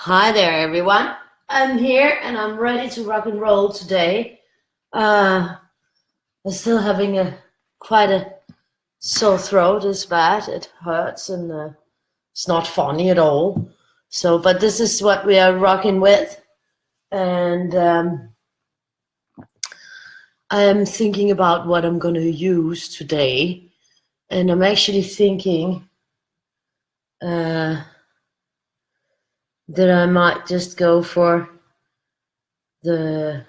Hi there, everyone. I'm here and I'm ready to rock and roll today. I'm still having quite a sore throat. It's bad. It hurts and it's not funny at all. But this is what we are rocking with, and I am thinking about what I'm going to use today, and I'm actually thinking that I might just go for the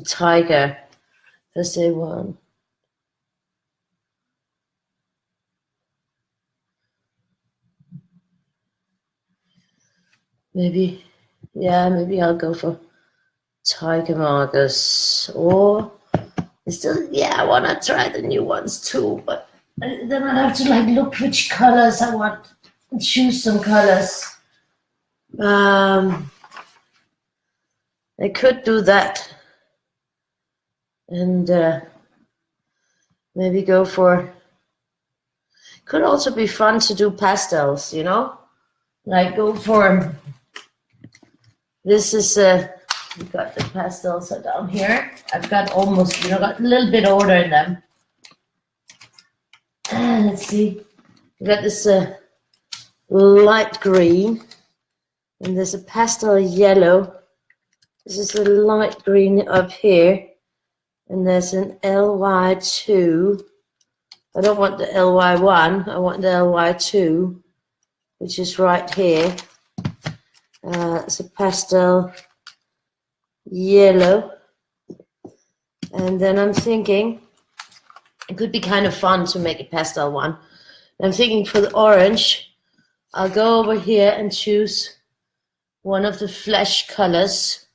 tiger. Let's say one. Maybe I'll go for tiger markers. Or I want to try the new ones too, but then I'll have to look which colors I want and choose some colors. I could do that and maybe go for. Could also be fun to do pastels, go for. This is we've got the pastels are down here. I've got almost, got a little bit order in them. Let's see. We got this light green, and there's a pastel yellow. This is a light green up here, and there's an LY2. I don't want the LY1. I want the LY2, which is right here. It's a pastel yellow, and then I'm thinking it could be kind of fun to make a pastel one. I'm thinking for the orange, I'll go over here and choose one of the flesh colors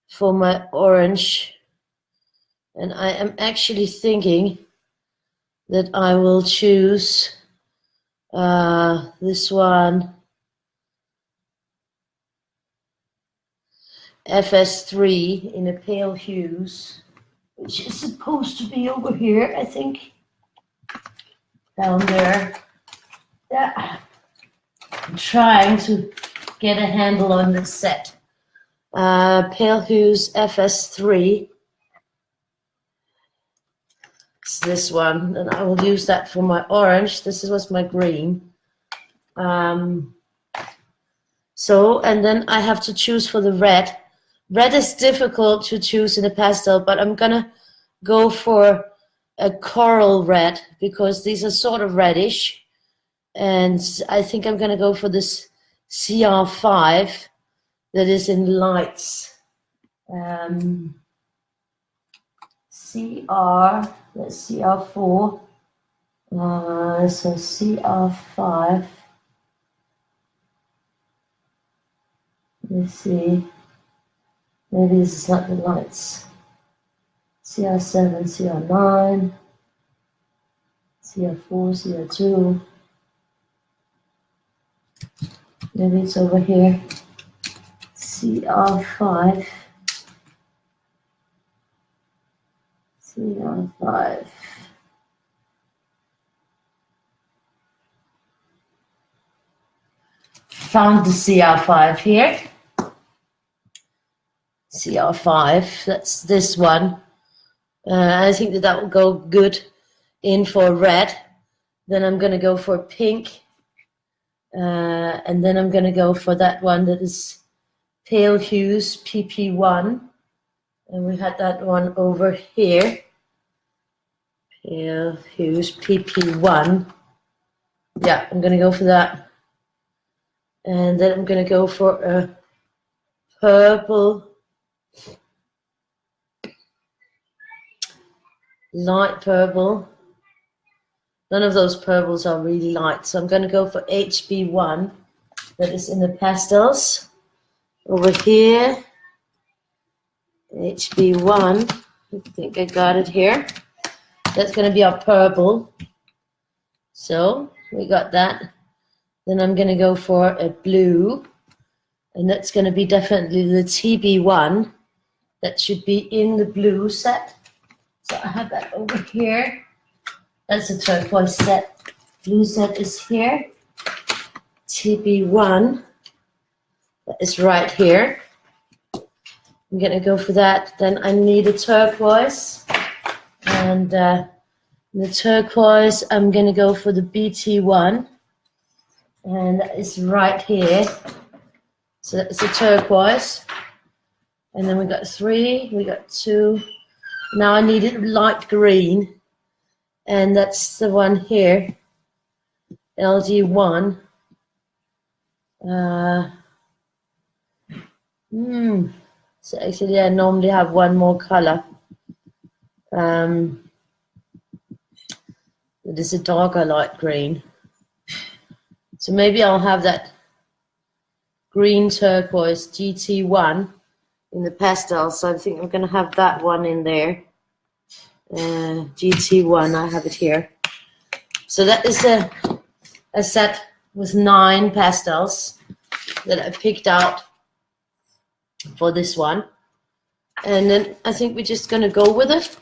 for my orange, and I am actually thinking that I will choose this one, FS3 in a pale hues, which is supposed to be over here, I think, down there. Yeah. I'm trying to get a handle on this set. Pale hues FS3. It's this one, and I will use that for my orange. This was my green. And then I have to choose for the red. Red is difficult to choose in a pastel, but I'm gonna go for a coral red because these are sort of reddish, and I think I'm gonna go for this CR5 that is in lights. That's CR4. So CR5. Let's see. Maybe this is not the lights. CR7, CR9, CR4, CR2. Maybe it's over here. CR5. CR5. Found the CR5 here. CR5, that's this one. I think that will go good in for red. Then I'm going to go for pink. And then I'm going to go for that one that is pale hues PP1. And we had that one over here. Pale hues PP1. Yeah, I'm going to go for that. And then I'm going to go for a purple. Light purple. None of those purples are really light, so I'm going to go for HB1 that is in the pastels. Over here, HB1, I think I got it here. That's going to be our purple. So we got that. Then I'm going to go for a blue, and that's going to be definitely the TB1. That should be in the blue set. So I have that over here. That's a turquoise set. Blue set is here. TB1. It's right here. I'm gonna go for that. Then I need a turquoise, and the turquoise I'm gonna go for the BT1, and it's right here. So it's a turquoise, and then we got 3, we got 2. Now I need it light green, and that's the one here, LG1. So actually I normally have one more color. It is a darker light green. So maybe I'll have that green turquoise GT1 in the pastel. So I think I'm going to have that one in there. GT1, I have it here. So that is a set with 9 pastels that I picked out for this one. And then I think we're just going to go with it,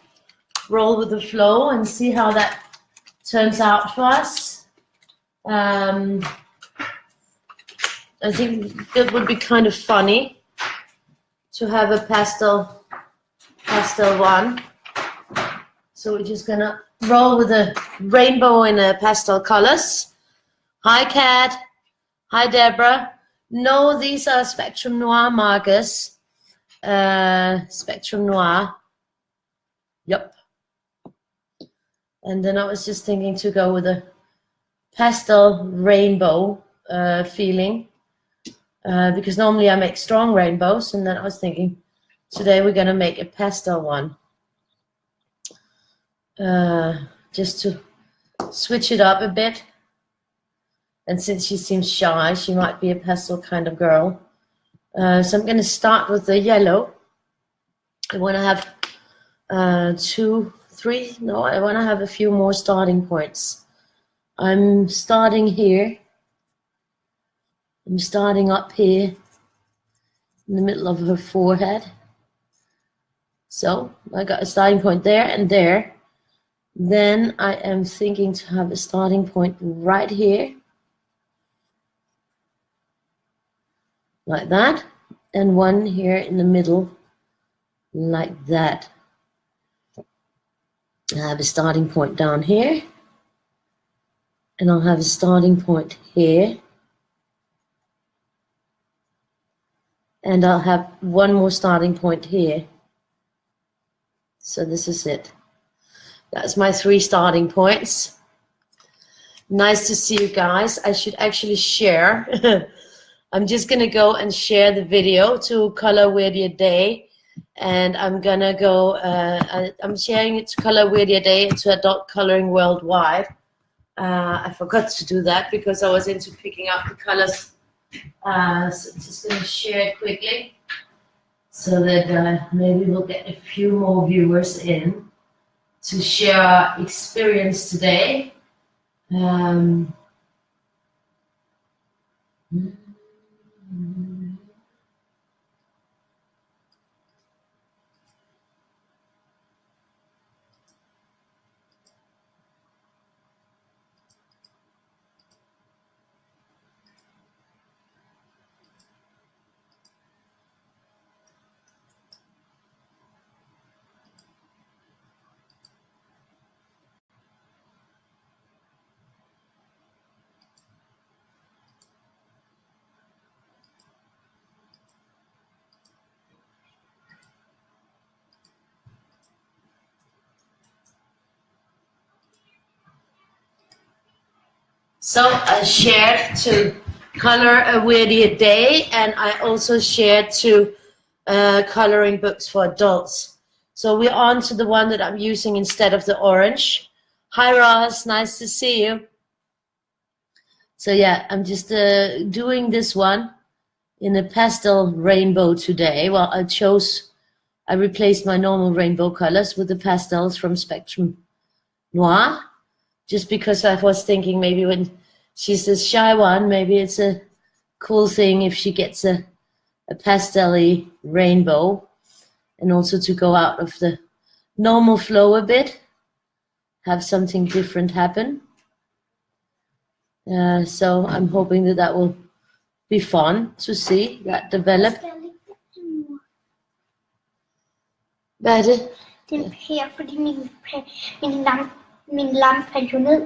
roll with the flow, and see how that turns out for us. I think it would be kind of funny to have a pastel one. So we're just going to roll with a rainbow in pastel colors. Hi, Kat. Hi, Deborah. No, these are Spectrum Noir markers. Spectrum Noir. Yep. And then I was just thinking to go with a pastel rainbow feeling. Because normally I make strong rainbows. And then I was thinking, today we're going to make a pastel one. Just to switch it up a bit. And since she seems shy, she might be a pastel kind of girl. So I'm going to start with the yellow. I want to have 2, 3. No, I want to have a few more starting points. I'm starting here. I'm starting up here in the middle of her forehead. So I got a starting point there and there. Then I am thinking to have a starting point right here. Like that, and one here in the middle, like that. I have a starting point down here, and I'll have a starting point here, and I'll have one more starting point here. So this is it. That's my 3 starting points. Nice to see you guys. I should actually share. I'm just going to go and share the video to Color Weirdie a Day. And I'm going to go, I'm sharing it to Color Weirdie a Day and to Adult Coloring Worldwide. I forgot to do that because I was into picking up the colors. So I'm just going to share it quickly so that maybe we'll get a few more viewers in to share our experience today. So I shared to Color a Weirdie a Day, and I also shared to coloring books for adults. So we're on to the one that I'm using instead of the orange. Hi Ross, nice to see you. So yeah, I'm just doing this one in a pastel rainbow today. Well, I replaced my normal rainbow colors with the pastels from Spectrum Noir. Just because I was thinking maybe when she's this shy one, maybe it's a cool thing if she gets a pastel-y rainbow, and also to go out of the normal flow a bit, have something different happen. So I'm hoping that will be fun to see that develop. Hvad er det? Det er en pære, fordi min lampe faldt jo ned.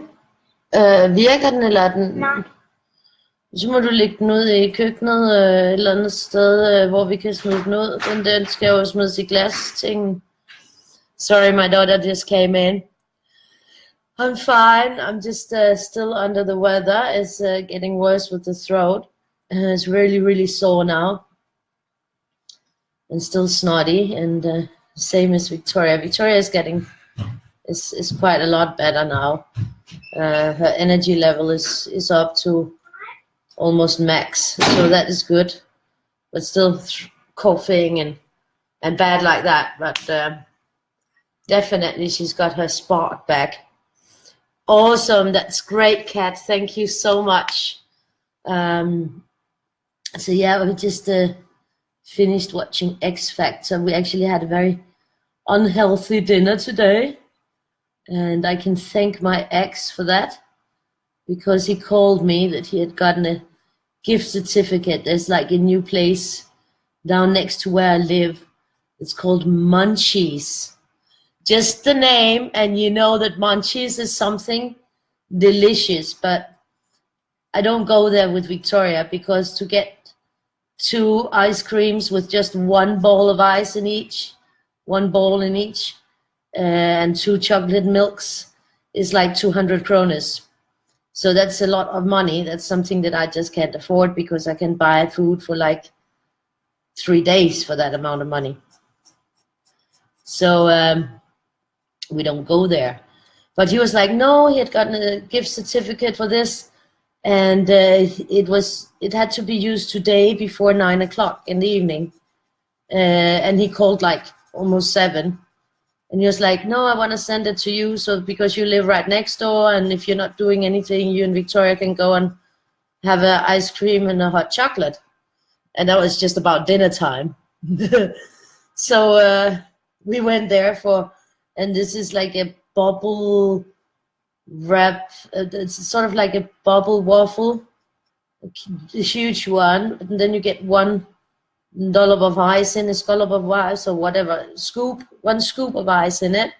Virker den, eller er den? Nej. Så må du lægge den ud i køkkenet et eller andet sted, hvor vi kan smide den ud. Den skal jo smides i glas-ting. Sorry, my daughter just came in. I'm fine. I'm just still under the weather. It's getting worse with the throat. It's really, really sore now. And still snotty. And same as Victoria. Victoria is is quite a lot better now. Her energy level is up to almost max, so that is good. But still coughing and bad like that. But definitely she's got her spark back. Awesome, that's great, Kat. Thank you so much. So yeah, we just finished watching X Factor. We actually had a very unhealthy dinner today, and I can thank my ex for that, because he called me that he had gotten a gift certificate. There's like a new place down next to where I live. It's called Munchies. Just the name, and you know that Munchies is something delicious, but I don't go there with Victoria, because to get 2 ice creams with just 1 ball of ice in each, 1 bowl in each, and 2 chocolate milks is like 200 kroners. So that's a lot of money. That's something that I just can't afford, because I can buy food for like 3 days for that amount of money. So we don't go there. But he was like, no, he had gotten a gift certificate for this, and it had to be used today before 9 o'clock in the evening. And he called like almost 7. And he was like, no, I want to send it to you, so because you live right next door, and if you're not doing anything, you and Victoria can go and have an ice cream and a hot chocolate. And that was just about dinner time. So we went there and this is like a bubble wrap. It's sort of like a bubble waffle, a huge one. And then you get 1 dollop of ice in, a scallop of ice or whatever, 1 scoop of ice in it,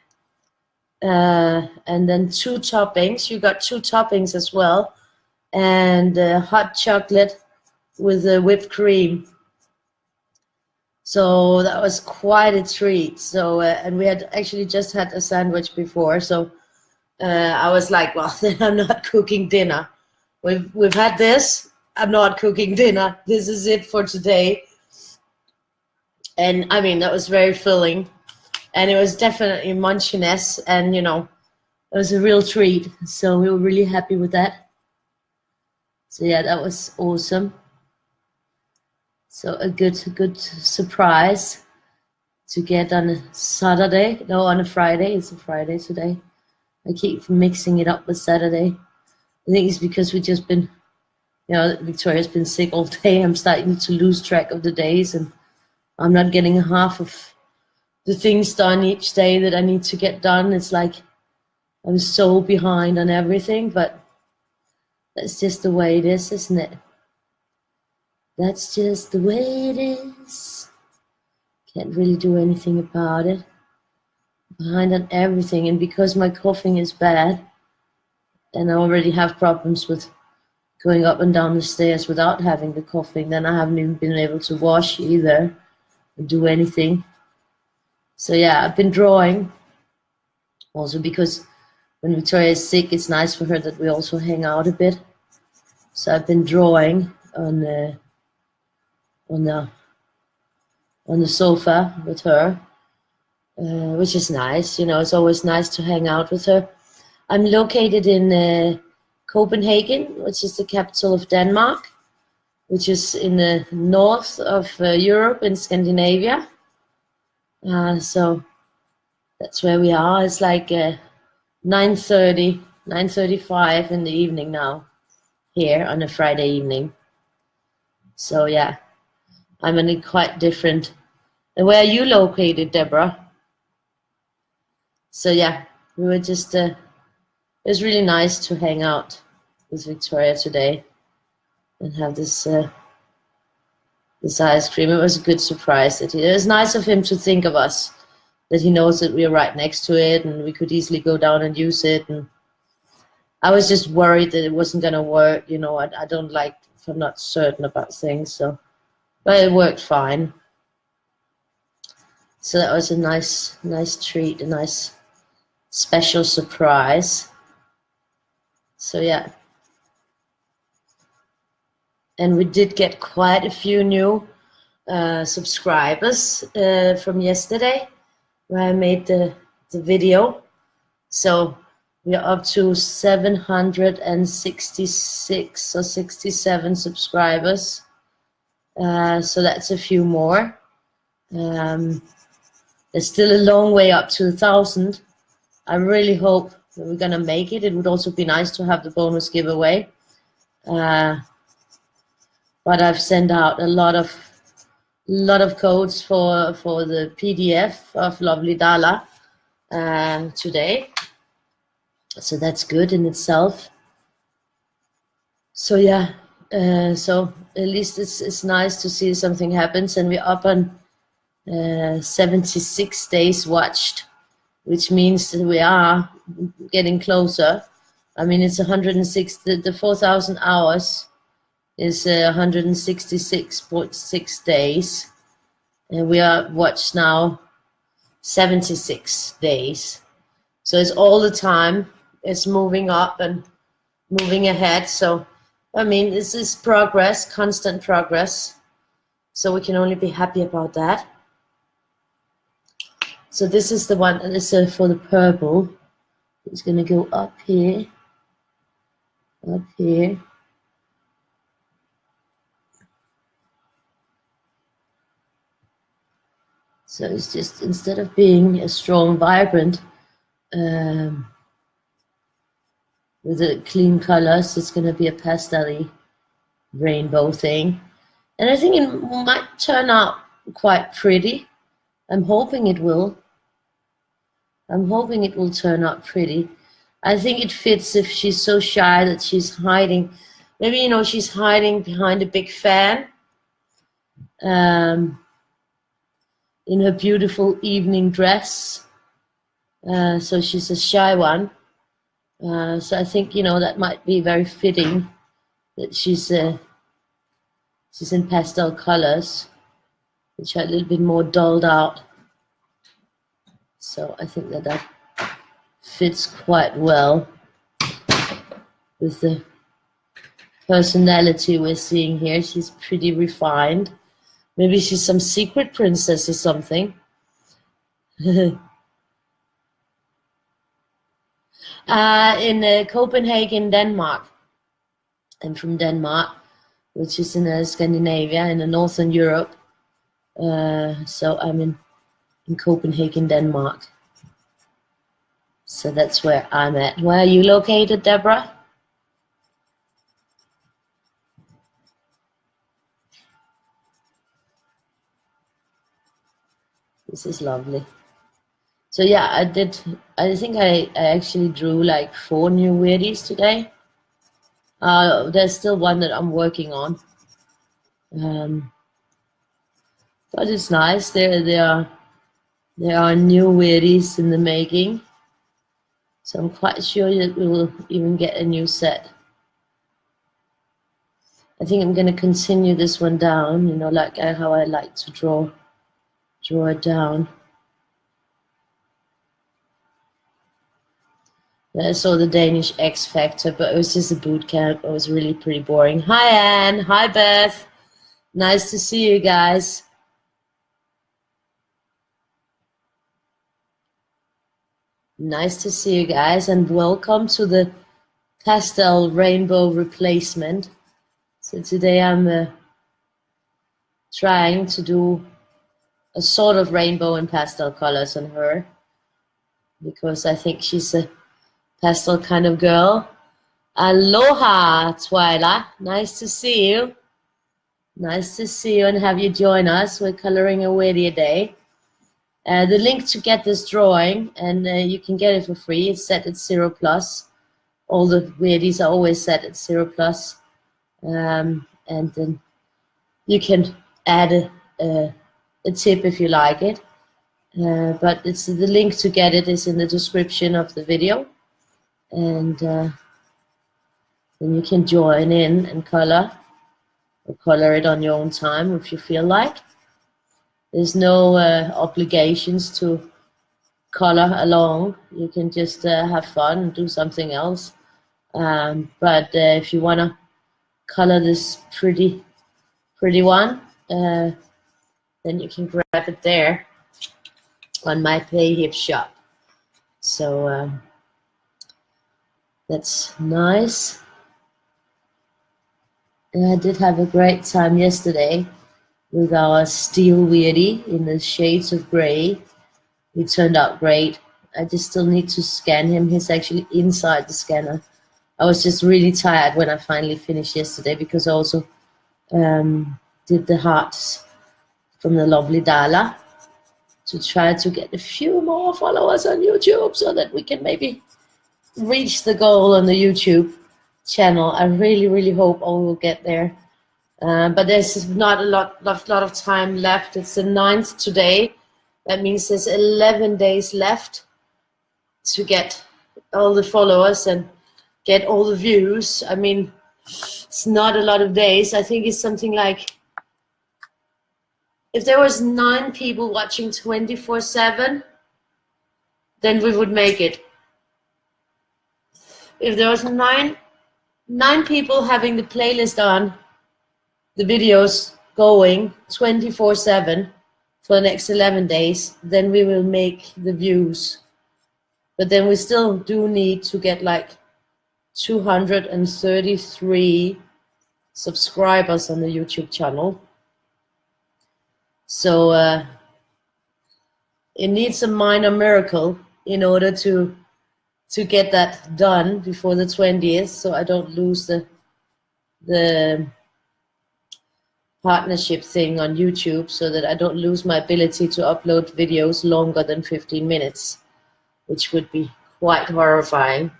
and then 2 toppings. You got 2 toppings as well, and hot chocolate with whipped cream. So that was quite a treat. So and we had actually just had a sandwich before, so I was like, well, then I'm not cooking dinner. We've had this. I'm not cooking dinner. This is it for today. And I mean, that was very filling, and it was definitely munchiness, and you know, it was a real treat. So we were really happy with that. So yeah, that was awesome. So a good surprise to get on a Saturday. No, on a Friday. It's a Friday today. I keep mixing it up with Saturday. I think it's because we've just been, you know, Victoria's been sick all day. I'm starting to lose track of the days, and I'm not getting half of the things done each day that I need to get done. It's like I'm so behind on everything, but that's just the way it is, isn't it? That's just the way it is. Can't really do anything about it. Behind on everything, and because my coughing is bad, and I already have problems with going up and down the stairs without having the coughing, then I haven't even been able to wash either. Do anything. So yeah, I've been drawing also, because when Victoria is sick, it's nice for her that we also hang out a bit. So I've been drawing on the sofa with her, which is nice. You know, it's always nice to hang out with her. I'm located in Copenhagen, which is the capital of Denmark, which is in the north of Europe, in Scandinavia. So that's where we are. It's like 9:30, 9:35 in the evening now, here on a Friday evening. So yeah, I'm in a quite different. And where are you located, Deborah? So yeah, we were just, it was really nice to hang out with Victoria today and have this this ice cream. It was a good surprise. It was nice of him to think of us, that he knows that we are right next to it and we could easily go down and use it. And I was just worried that it wasn't going to work. You know, I don't like if I'm not certain about things. So, but it worked fine. So that was a nice treat, a nice special surprise. So yeah. And we did get quite a few new subscribers from yesterday, where I made the video. So we are up to 766 or 67 subscribers. So that's a few more. There's still a long way up to 1,000. I really hope that we're gonna make it. It would also be nice to have the bonus giveaway. But I've sent out a lot of codes for the PDF of Lovely Dala today. So that's good in itself. So yeah, so at least it's nice to see something happens, and we're up on 76 days watched, which means that we are getting closer. I mean, it's 106. The 4,000 hours is 166.6 days, and we are watched now 76 days. So it's all the time. It's moving up and moving ahead. So I mean, this is progress, constant progress. So we can only be happy about that. So this is the one, and this is for the purple. It's going to go up here, up here. So it's just, instead of being a strong, vibrant, with the clean colors, it's going to be a pastel-y rainbow thing. And I think it might turn out quite pretty. I'm hoping it will. I'm hoping it will turn out pretty. I think it fits if she's so shy that she's hiding. Maybe, you know, she's hiding behind a big fan. In her beautiful evening dress. So she's a shy one. So I think, you know, that might be very fitting that she's in pastel colors, which are a little bit more dulled out. So I think that fits quite well with the personality we're seeing here. She's pretty refined. Maybe she's some secret princess or something. In Copenhagen, Denmark. I'm from Denmark, which is in Scandinavia, in Northern Europe. So I'm in Copenhagen, Denmark. So that's where I'm at. Where are you located, Deborah? This is lovely. So yeah, I think I actually drew like 4 new Weirdies today. There's still one that I'm working on. But it's nice. There are new Weirdies in the making. So I'm quite sure that we will even get a new set. I think I'm going to continue this one down, you know, like how I like to draw it down. I saw the Danish X Factor, but it was just a boot camp. It was really pretty boring. Hi, Anne. Hi, Beth. Nice to see you guys. Nice to see you guys, and welcome to the pastel rainbow replacement. So today I'm trying to do a sort of rainbow in pastel colors on her, because I think she's a pastel kind of girl. Aloha, Twyla. Nice to see you. Nice to see you and have you join us. We're coloring a Weirdie a day. The link to get this drawing, and you can get it for free. It's set at 0+. All the Weirdies are always set at 0+. And then you can add a tip if you like it. But it's the link to get it is in the description of the video, and then you can join in and color, or color it on your own time if you feel like. There's no obligations to color along. You can just have fun and do something else. But if you want to color this pretty one, then you can grab it there on my PayHip shop. So that's nice. And I did have a great time yesterday with our steel Weirdie in the shades of gray. It turned out great. I just still need to scan him. He's actually inside the scanner. I was just really tired when I finally finished yesterday, because I also did the hearts from the lovely Dala to try to get a few more followers on YouTube so that we can maybe reach the goal on the YouTube channel. I really hope I will get there. But there's not a lot of time left. It's the 9th today. That means there's 11 days left to get all the followers and get all the views. I mean, it's not a lot of days. I think it's something like, if there was 9 people watching 24/7, then we would make it. If there was nine people having the playlist on, the videos going 24/7 for the next 11 days, then we will make the views. But then we still do need to get like 233 subscribers on the YouTube channel. So it needs a minor miracle in order to get that done before the 20th, so I don't lose the partnership thing on YouTube, so that I don't lose my ability to upload videos longer than 15 minutes, which would be quite horrifying.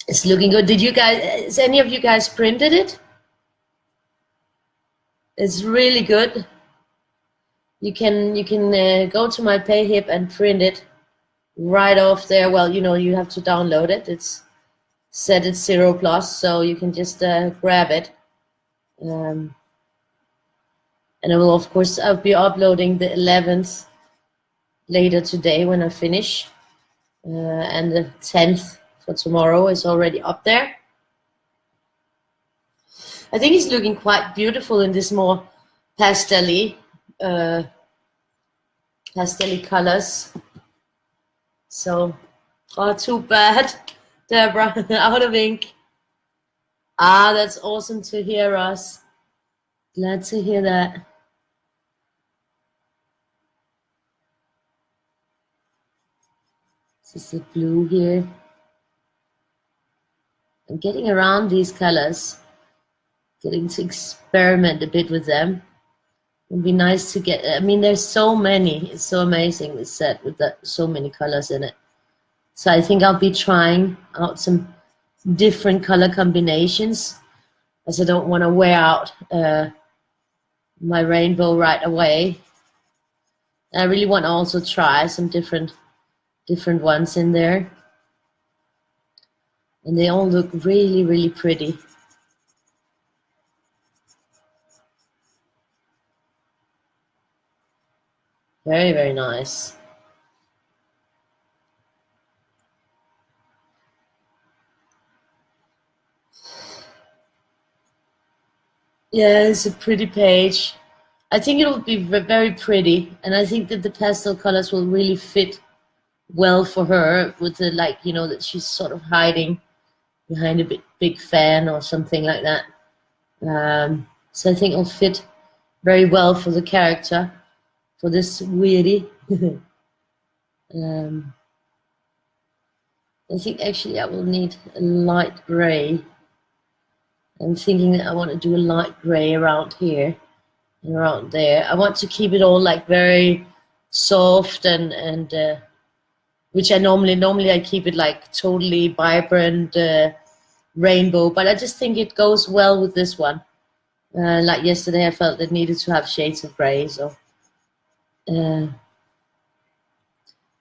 It's looking good. Did you guys, has any of you guys printed it? It's really good. You can go to my PayHip and print it right off there. Well, you know, you have to download it. It's set at 0+, so you can just grab it. And I will, of course, I'll be uploading the 11th later today when I finish. And the 10th for tomorrow is already up there. I think it's looking quite beautiful in this more pastel-y colors. So, oh, too bad, Deborah, out of ink. Ah, that's awesome to hear, us. Glad to hear that. This is the blue here. I'm getting around these colors, getting to experiment a bit with them. It'd be nice to get, I mean, there's so many. It's so amazing, this set with so many colors in it. So I think I'll be trying out some different color combinations, as I don't want to wear out my rainbow right away. I really want to also try some different ones in there. And they all look really pretty. Very nice. Yeah, it's a pretty page. I think it'll be very pretty, and I think that the pastel colors will really fit well for her, with the, like, you know, that she's sort of hiding behind a big fan or something like that. So I think it'll fit very well for the character, for this Weirdie. I think actually I will need a light gray. I'm thinking that I want to do a light gray around here and around there. I want to keep it all like very soft and which I normally I keep it like totally vibrant rainbow, but I just think it goes well with this one. Like yesterday, I felt it needed to have shades of gray, so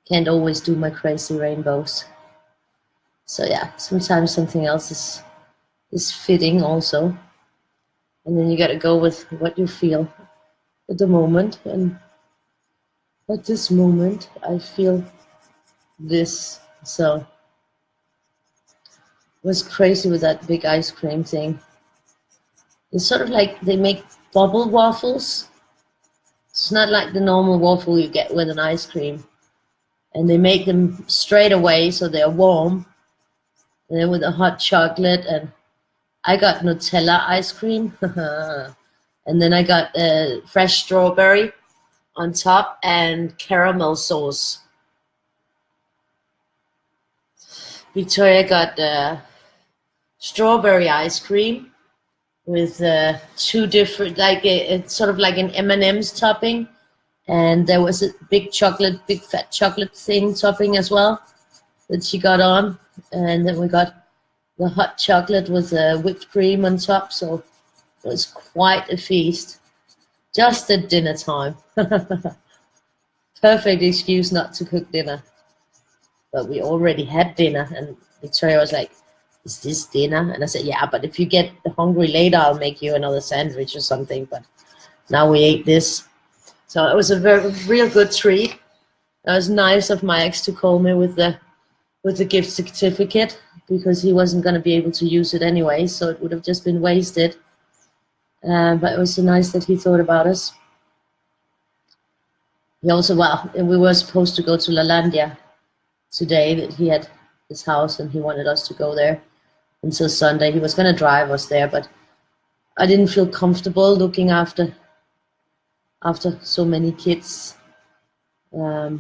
can't always do my crazy rainbows. So yeah, sometimes something else is fitting also, and then you got to go with what you feel at the moment. And at this moment, I feel this. So it was crazy with that big ice cream thing. It's sort of like they make bubble waffles. It's not like the normal waffle you get with an ice cream. And they make them straight away so they're warm. And then with a hot chocolate, and I got Nutella ice cream. And then I got fresh strawberry on top and caramel sauce. Victoria got strawberry ice cream with two different, like it's sort of like an M&M's topping, and there was a big fat chocolate thing topping as well that she got on, and then we got the hot chocolate with whipped cream on top, so it was quite a feast, just at dinner time. Perfect excuse not to cook dinner, but we already had dinner, and Victoria was like, is this dinner? And I said, yeah, but if you get hungry later, I'll make you another sandwich or something. But now we ate this. So it was a real good treat. It was nice of my ex to call me with the gift certificate, because he wasn't going to be able to use it anyway, so it would have just been wasted. But it was so nice that he thought about us. He also, well, we were supposed to go to LaLandia today, that he had his house and he wanted us to go there until Sunday. He was going to drive us there, but I didn't feel comfortable looking after so many kids for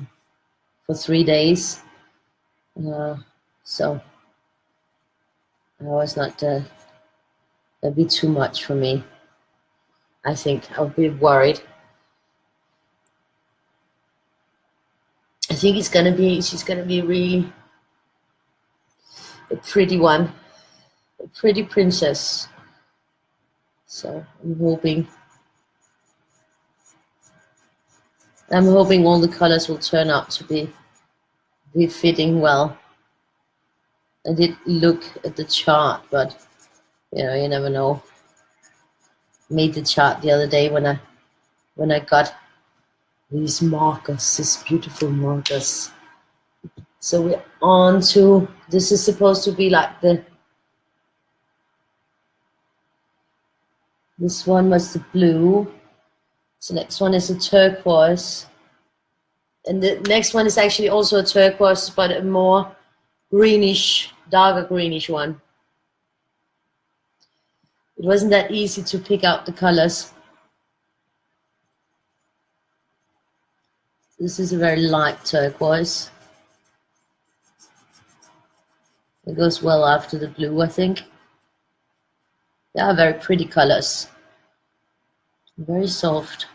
3 days. So I was not, that'd be too much for me. I think I would be worried. I think she's gonna be really a pretty one, a pretty princess. So I'm hoping all the colors will turn out to be fitting well. I did look at the chart, but you know, you never know. Made the chart the other day when I got these markers, these beautiful markers. So we're on to, this is supposed to be like this one was the blue. So next one is a turquoise. And the next one is actually also a turquoise, but a more greenish, darker greenish one. It wasn't that easy to pick out the colors. This is a very light turquoise. It goes well after the blue, I think. They are very pretty colors. Very soft.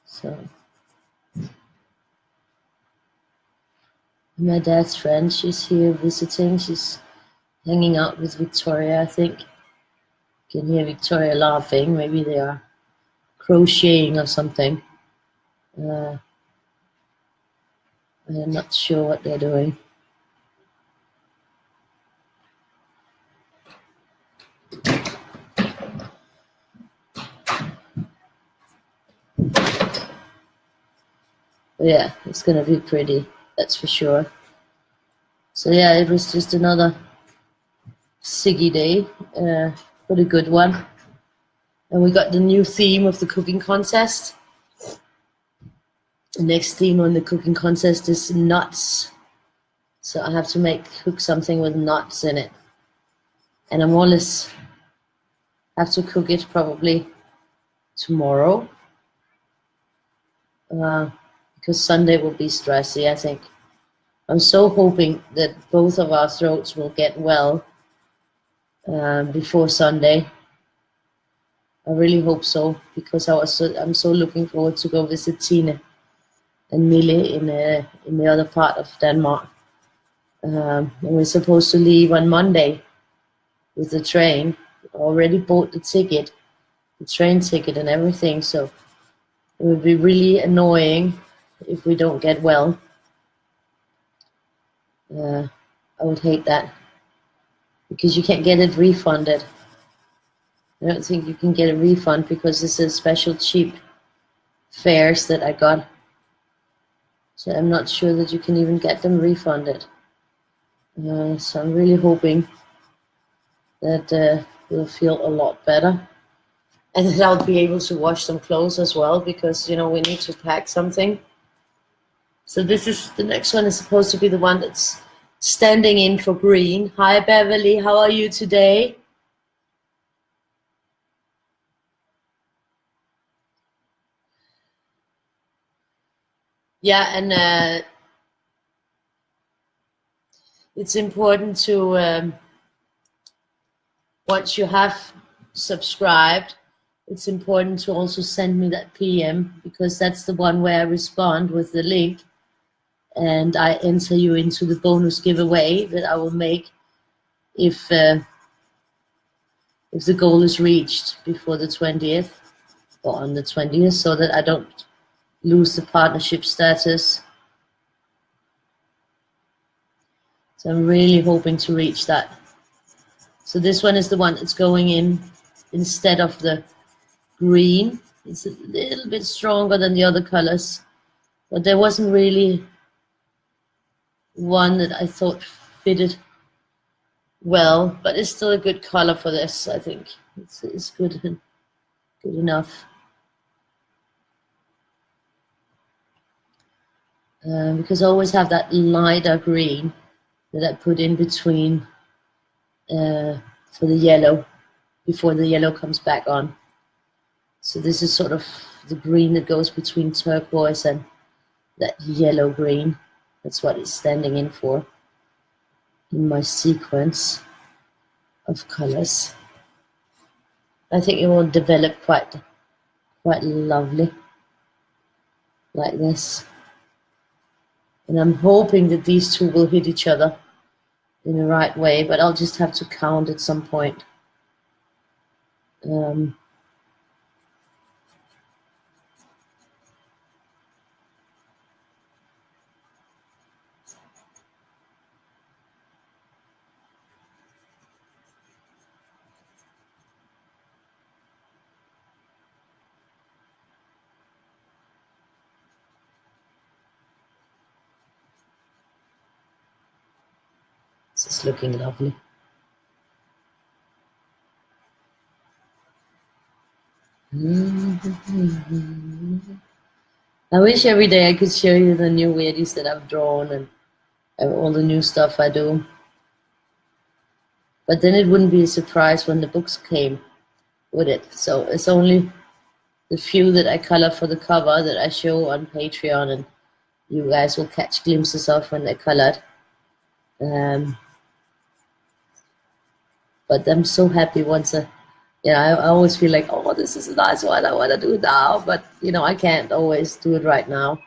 So my dad's friend, she's here visiting. She's hanging out with Victoria, I think. You can hear Victoria laughing. Maybe they are crocheting or something. I'm not sure what they're doing. But yeah, it's gonna be pretty, that's for sure. So yeah, it was just another Siggy day, but a good one. And we got the new theme of the cooking contest. The next theme on the cooking contest is nuts. So I have to cook something with nuts in it. And I more or less have to cook it probably tomorrow. Because Sunday will be stressy, I think. I'm so hoping that both of our throats will get well before Sunday. I really hope so, because I'm so looking forward to go visit Tina and Mille in the other part of Denmark. And we're supposed to leave on Monday with the train. Already bought the ticket, the train ticket and everything, so it would be really annoying if we don't get well. I would hate that, because you can't get it refunded. I don't think you can get a refund because this is special cheap fares that I got. So I'm not sure that you can even get them refunded. So I'm really hoping that we'll feel a lot better. And that I'll be able to wash some clothes as well, because, you know, we need to pack something. So the next one is supposed to be the one that's standing in for green. Hi, Beverly. How are you today? Yeah, and it's important to, once you have subscribed, it's important to also send me that PM, because that's the one where I respond with the link and I enter you into the bonus giveaway that I will make if the goal is reached before the 20th or on the 20th, so that I don't lose the partnership status. So I'm really hoping to reach that. So this one is the one that's going in instead of the green. It's a little bit stronger than the other colors, but there wasn't really one that I thought fitted well, but it's still a good color for this. I think it's good enough, because I always have that lighter green that I put in between for the yellow before the yellow comes back on. So this is sort of the green that goes between turquoise and that yellow green. That's what it's standing in for in my sequence of colors. I think it will develop quite lovely like this. And I'm hoping that these two will hit each other in the right way, but I'll just have to count at some point. This is looking lovely. I wish every day I could show you the new Weirdies that I've drawn and all the new stuff I do. But then it wouldn't be a surprise when the books came, would it? So it's only the few that I color for the cover that I show on Patreon, and you guys will catch glimpses of when they're colored. But I'm so happy once I always feel like, oh, this is a nice one, I want to do it now, but you know, I can't always do it right now.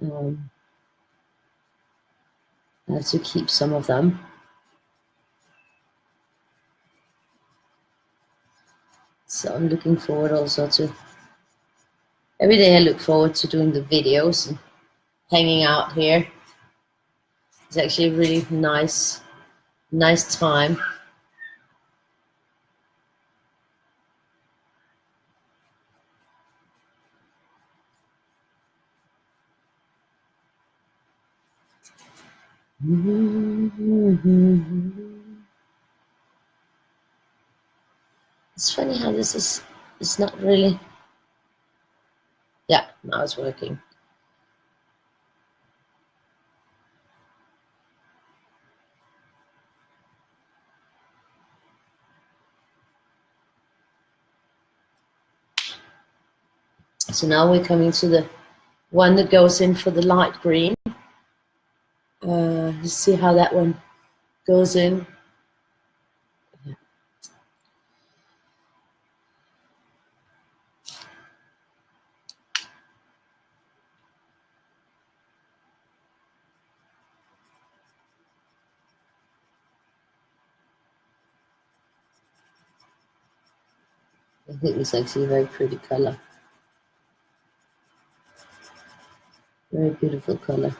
I have to keep some of them. So I'm looking forward also to, every day I look forward to doing the videos and hanging out here. It's actually a really nice time. It's funny how this is, it's not really, yeah, now it's working. So now we're coming to the one that goes in for the light green. You see how that one goes in. I think it's actually a very pretty color. Very beautiful color.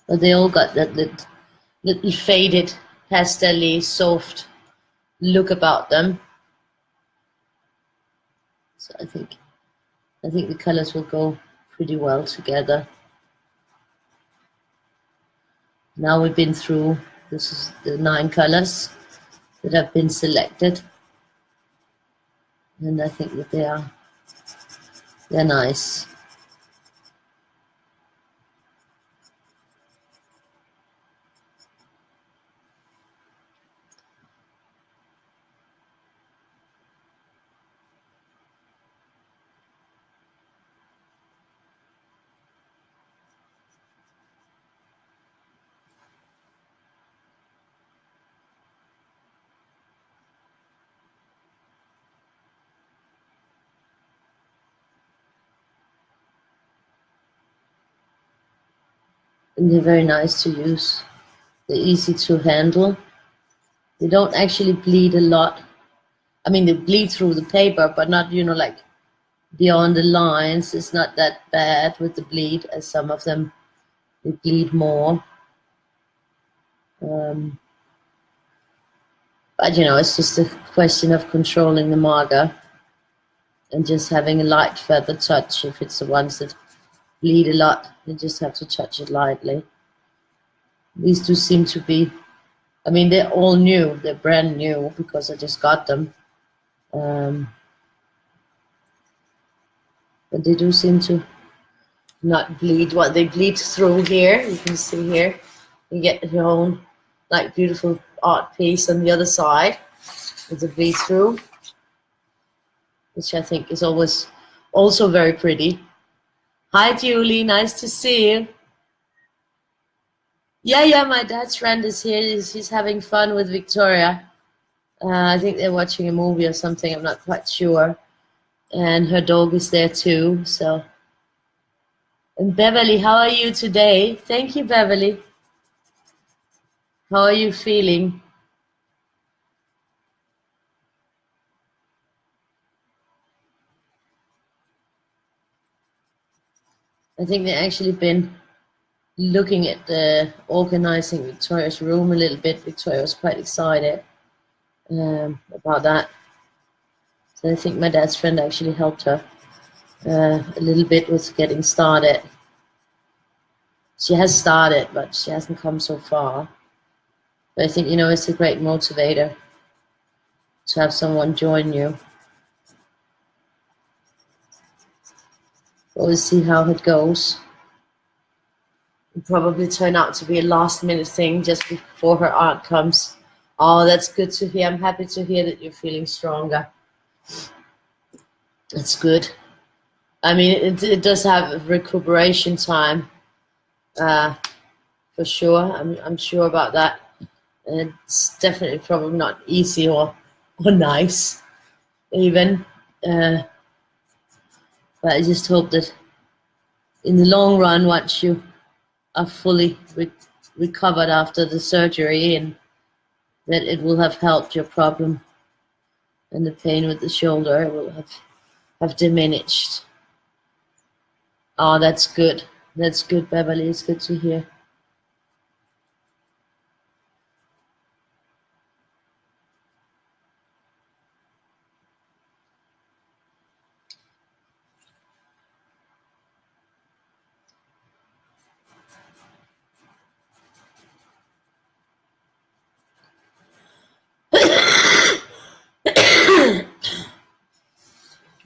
But they all got that little faded, pastel-y, soft look about them. So I think the colors will go pretty well together. Now we've been through, this is the 9 colors that have been selected. And I think that they're nice. And they're very nice to use. They're easy to handle. They don't actually bleed a lot. I mean, they bleed through the paper, but not, like beyond the lines. It's not that bad with the bleed, as some of them, they bleed more. But, it's just a question of controlling the marker and just having a light feather touch. If it's the ones that bleed a lot, you just have to touch it lightly. These two seem to be, I mean, they're all new. They're brand new because I just got them. But they do seem to not bleed. What they bleed through here, you can see here. You get your own, like, beautiful art piece on the other side with the bleed through, which I think is always also very pretty. Hi, Julie. Nice to see you. Yeah, my dad's friend is here. He's having fun with Victoria. I think they're watching a movie or something. I'm not quite sure. And her dog is there too. So, and Beverly, how are you today? Thank you, Beverly. How are you feeling? I think they've actually been looking at organizing Victoria's room a little bit. Victoria was quite excited about that. So I think my dad's friend actually helped her a little bit with getting started. She has started, but she hasn't come so far. But I think, it's a great motivator to have someone join you. We'll see how it goes. It'll probably turn out to be a last-minute thing just before her aunt comes. Oh, that's good to hear. I'm happy to hear that you're feeling stronger. That's good. I mean, it does have recuperation time, for sure. I'm sure about that. And it's definitely probably not easy or nice, even. But I just hope that in the long run, once you are fully recovered after the surgery, and that it will have helped your problem, and the pain with the shoulder will have diminished. Oh, that's good. That's good, Beverly. It's good to hear.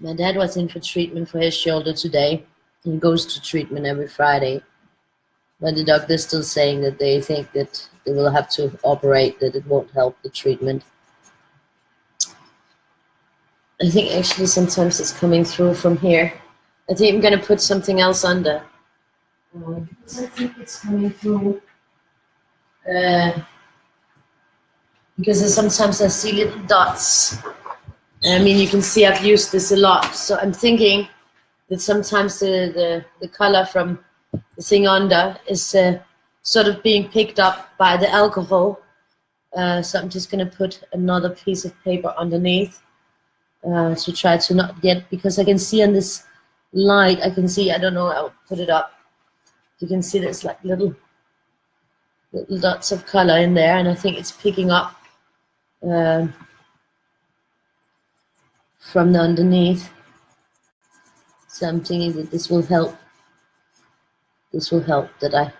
My dad was in for treatment for his shoulder today. He goes to treatment every Friday. But the doctor's still saying that they think that they will have to operate, that it won't help the treatment. I think actually sometimes it's coming through from here. I think I'm going to put something else under. Because I think it's coming through. Because sometimes I see little dots. I mean, you can see I've used this a lot. So I'm thinking that sometimes the color from the thing under is sort of being picked up by the alcohol. So I'm just going to put another piece of paper underneath to try to not get, because I can see on this light, I can see, I don't know, I'll put it up. You can see there's like little dots of color in there, and I think it's picking up from the underneath. So I'm thinking that this will help. This will help that I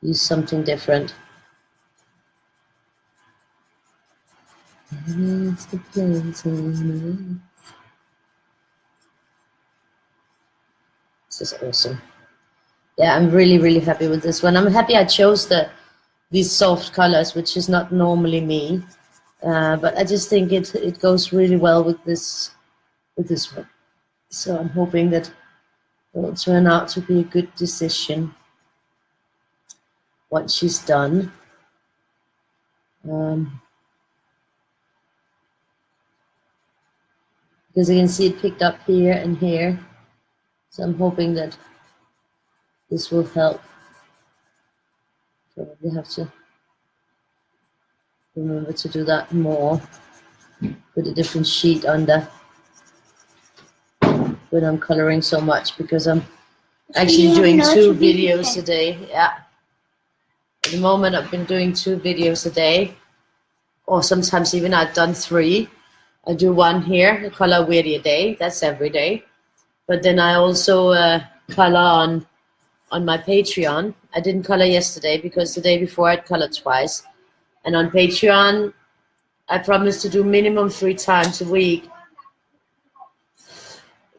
use something different. It's the place. This is awesome. Yeah, I'm really, really happy with this one. I'm happy I chose these soft colors, which is not normally me, but I just think it goes really well with this one. So I'm hoping that it will turn out to be a good decision once she's done. Because you can see it picked up here and here, so I'm hoping that this will help. Probably have to remember to do that more. Put a different sheet under when I'm coloring so much, because I'm actually doing 2 videos a day. Yeah. At the moment I've been doing 2 videos a day, or sometimes even I've done 3. I do one here, I color Weirdie a day, that's every day. But then I also color on my Patreon. I didn't color yesterday because the day before I'd colored twice. And on Patreon, I promised to do minimum 3 times a week.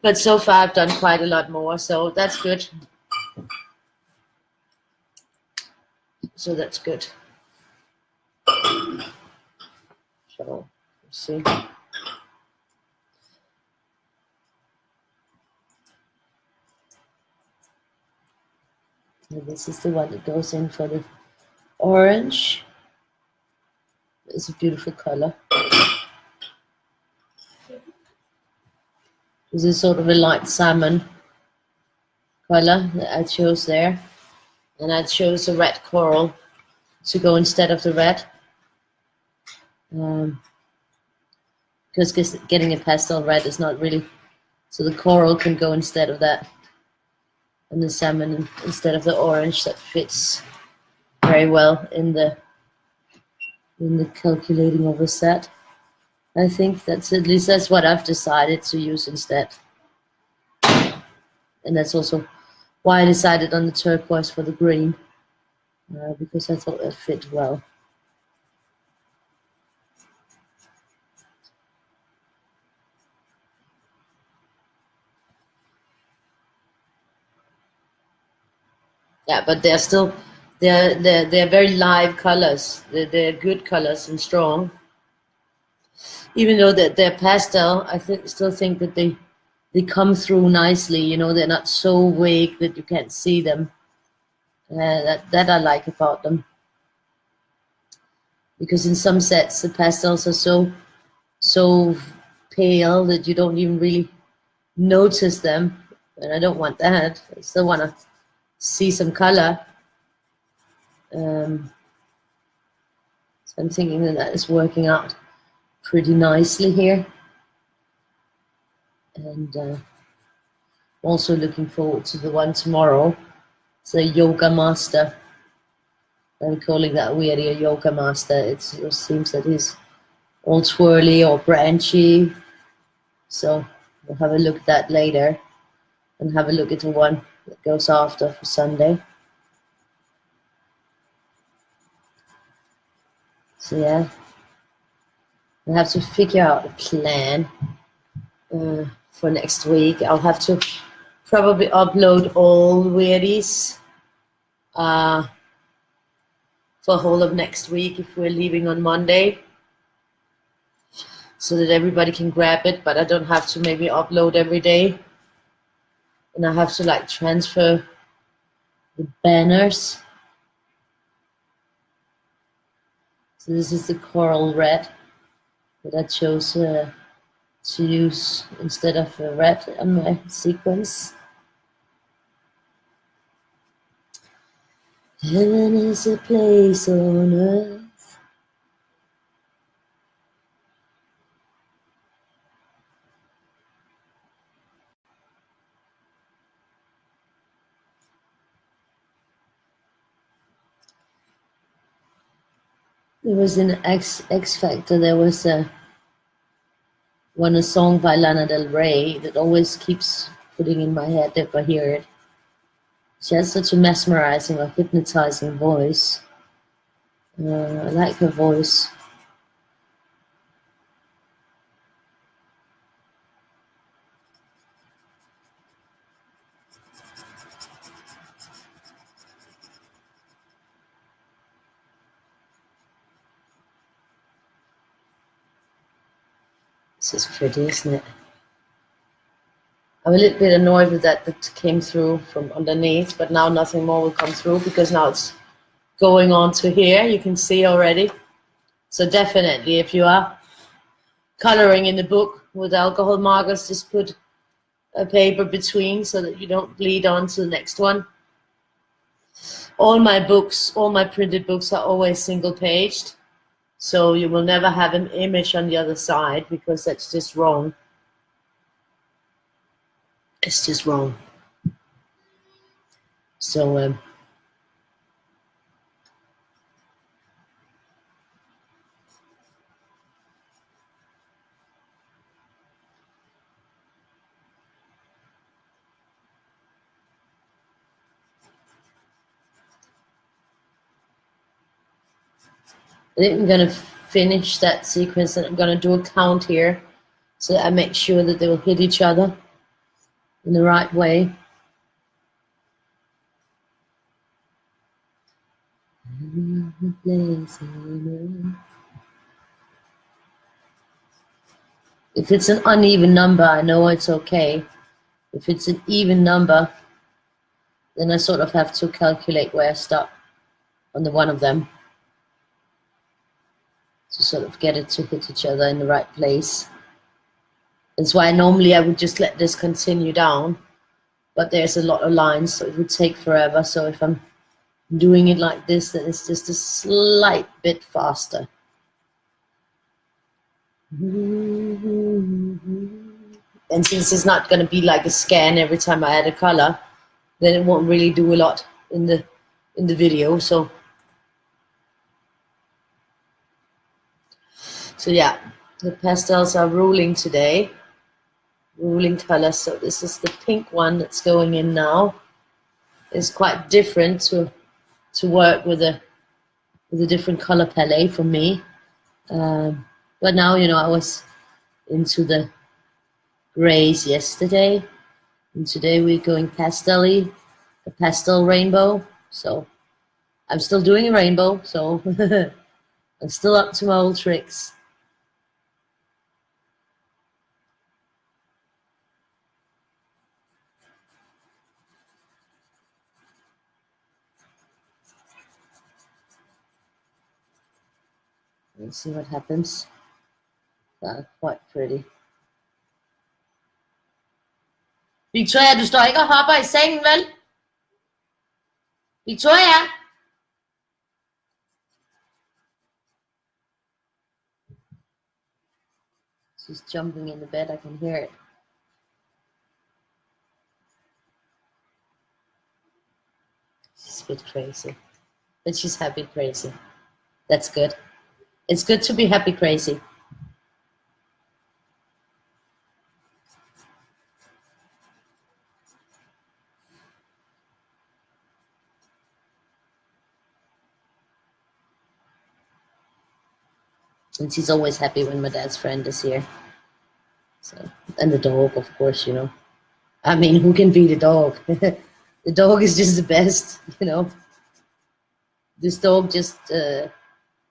But so far I've done quite a lot more, so that's good. So that's good. So, let's see. And this is the one that goes in for the orange. It's a beautiful color. This is sort of a light salmon color that I chose there. And I chose a red coral to go instead of the red. Because getting a pastel red is not really, so the coral can go instead of that. And the salmon instead of the orange, that fits very well in the calculating of a set. I think that's, at least that's what I've decided to use instead. And that's also why I decided on the turquoise for the green, because I thought that fit well. Yeah, but they're still, they're very live colors. They're good colors and strong. Even though they're pastel, I still think that they come through nicely. You know, they're not so vague that you can't see them. That I like about them. Because in some sets the pastels are so pale that you don't even really notice them, and I don't want that. I still want to see some color. So I'm thinking that is working out pretty nicely here, and also looking forward to the one tomorrow. It's a yoga master. I'm calling that Weirdie a yoga master. It seems that he's all twirly or branchy, so we'll have a look at that later, and have a look at the one that goes after for Sunday. So yeah, I have to figure out a plan for next week. I'll have to probably upload all Weirdies for whole of next week if we're leaving on Monday, so that everybody can grab it, but I don't have to maybe upload every day. And I have to like transfer the banners. So this is the coral red that I chose to use instead of red on my sequence. Heaven is a place on earth. There was an X Factor, there was a song by Lana Del Rey that always keeps putting in my head if I hear it. She has such a mesmerizing or hypnotizing voice. I like her voice. This is pretty, isn't it? I'm a little bit annoyed with that came through from underneath, but now nothing more will come through because now it's going on to here. You can see already. So definitely, if you are coloring in the book with alcohol markers, just put a paper between so that you don't bleed on to the next one. All my books, all my printed books are always single-paged. So you will never have an image on the other side because that's just wrong. It's just wrong. So it I think I'm going to finish that sequence and I'm going to do a count here so that I make sure that they will hit each other in the right way. If it's an uneven number, I know it's okay. If it's an even number, then I sort of have to calculate where I stop on the one of them to sort of get it to hit each other in the right place. That's why normally I would just let this continue down, but there's a lot of lines, so it would take forever. So if I'm doing it like this, then it's just a slight bit faster. And since it's not going to be like a scan every time I add a color, then it won't really do a lot in the video. So yeah, the pastels are ruling today, ruling colors. So this is the pink one that's going in now. It's quite different to work with a different color palette for me. But now, you know, I was into the grays yesterday, and today we're going pastel-y, a pastel rainbow. So I'm still doing a rainbow, so I'm still up to my old tricks. Let's see what happens. Quite pretty. Victoria, du står ikke og hopper i sengen, vel? Victoria? She's jumping in the bed, I can hear it. She's a bit crazy. But she's happy crazy. That's good. It's good to be happy crazy. And she's always happy when my dad's friend is here. So, and the dog, of course, you know. I mean, who can beat a dog? The dog is just the best, you know. This dog just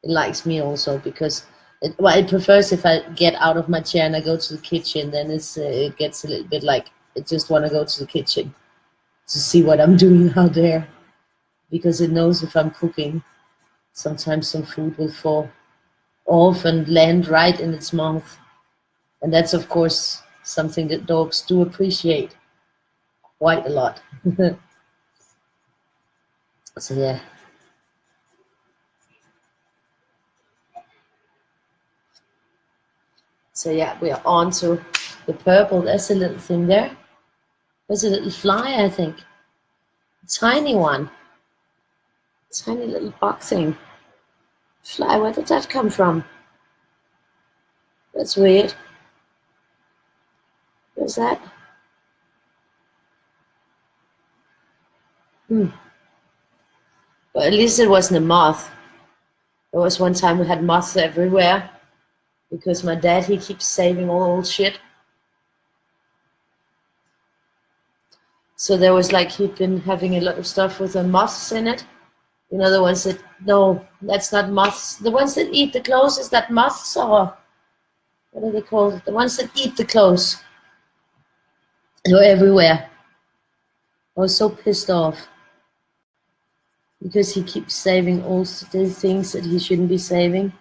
it likes me also because it prefers if I get out of my chair and I go to the kitchen. Then it gets a little bit like it just want to go to the kitchen to see what I'm doing out there, because it knows if I'm cooking, sometimes some food will fall off and land right in its mouth. And that's, of course, something that dogs do appreciate quite a lot. So, yeah. So yeah, we are on to the purple. There's a little thing there. There's a little fly, I think. A tiny one. Tiny little bug thing. Fly, where did that come from? That's weird. What's that? But at least it wasn't a moth. There was one time we had moths everywhere because my dad, he keeps saving all old shit. So there was like, he'd been having a lot of stuff with the moths in it. You know, the ones that, no, that's not moths. The ones that eat the clothes, is that moths or what are they called? The ones that eat the clothes. They were everywhere. I was so pissed off because he keeps saving all the things that he shouldn't be saving.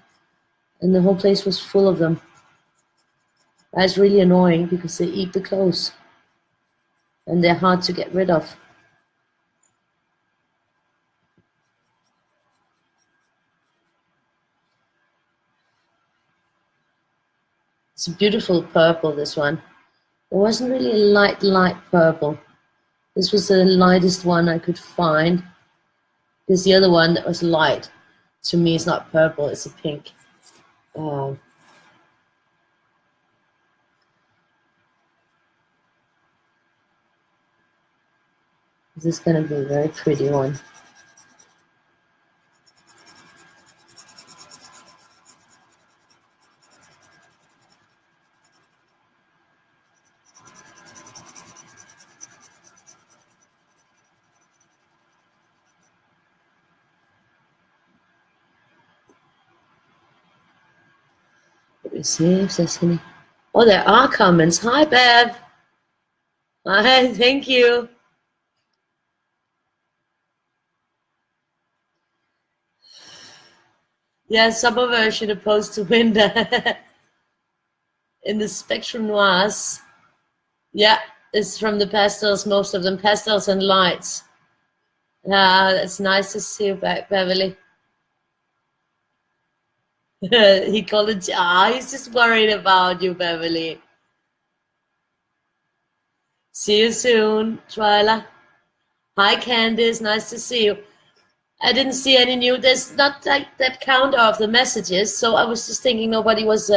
And the whole place was full of them. That's really annoying because they eat the clothes. And they're hard to get rid of. It's a beautiful purple, this one. It wasn't really a light purple. This was the lightest one I could find. Because the other one that was light, to me, is not purple, it's a pink. This is going to be a very pretty one. Let me see if there's any. Oh, there are comments. Hi, Bev. Hi, thank you. Yeah, summer version opposed to winter. In the Spectrum Noirs. Yeah, it's from the pastels, most of them. Pastels and lights. That's nice to see you back, Beverly. He called it, he's just worried about you, Beverly. See you soon, Twyla. Hi, Candice, nice to see you. I didn't see any new, there's not like that count of the messages, so I was just thinking nobody was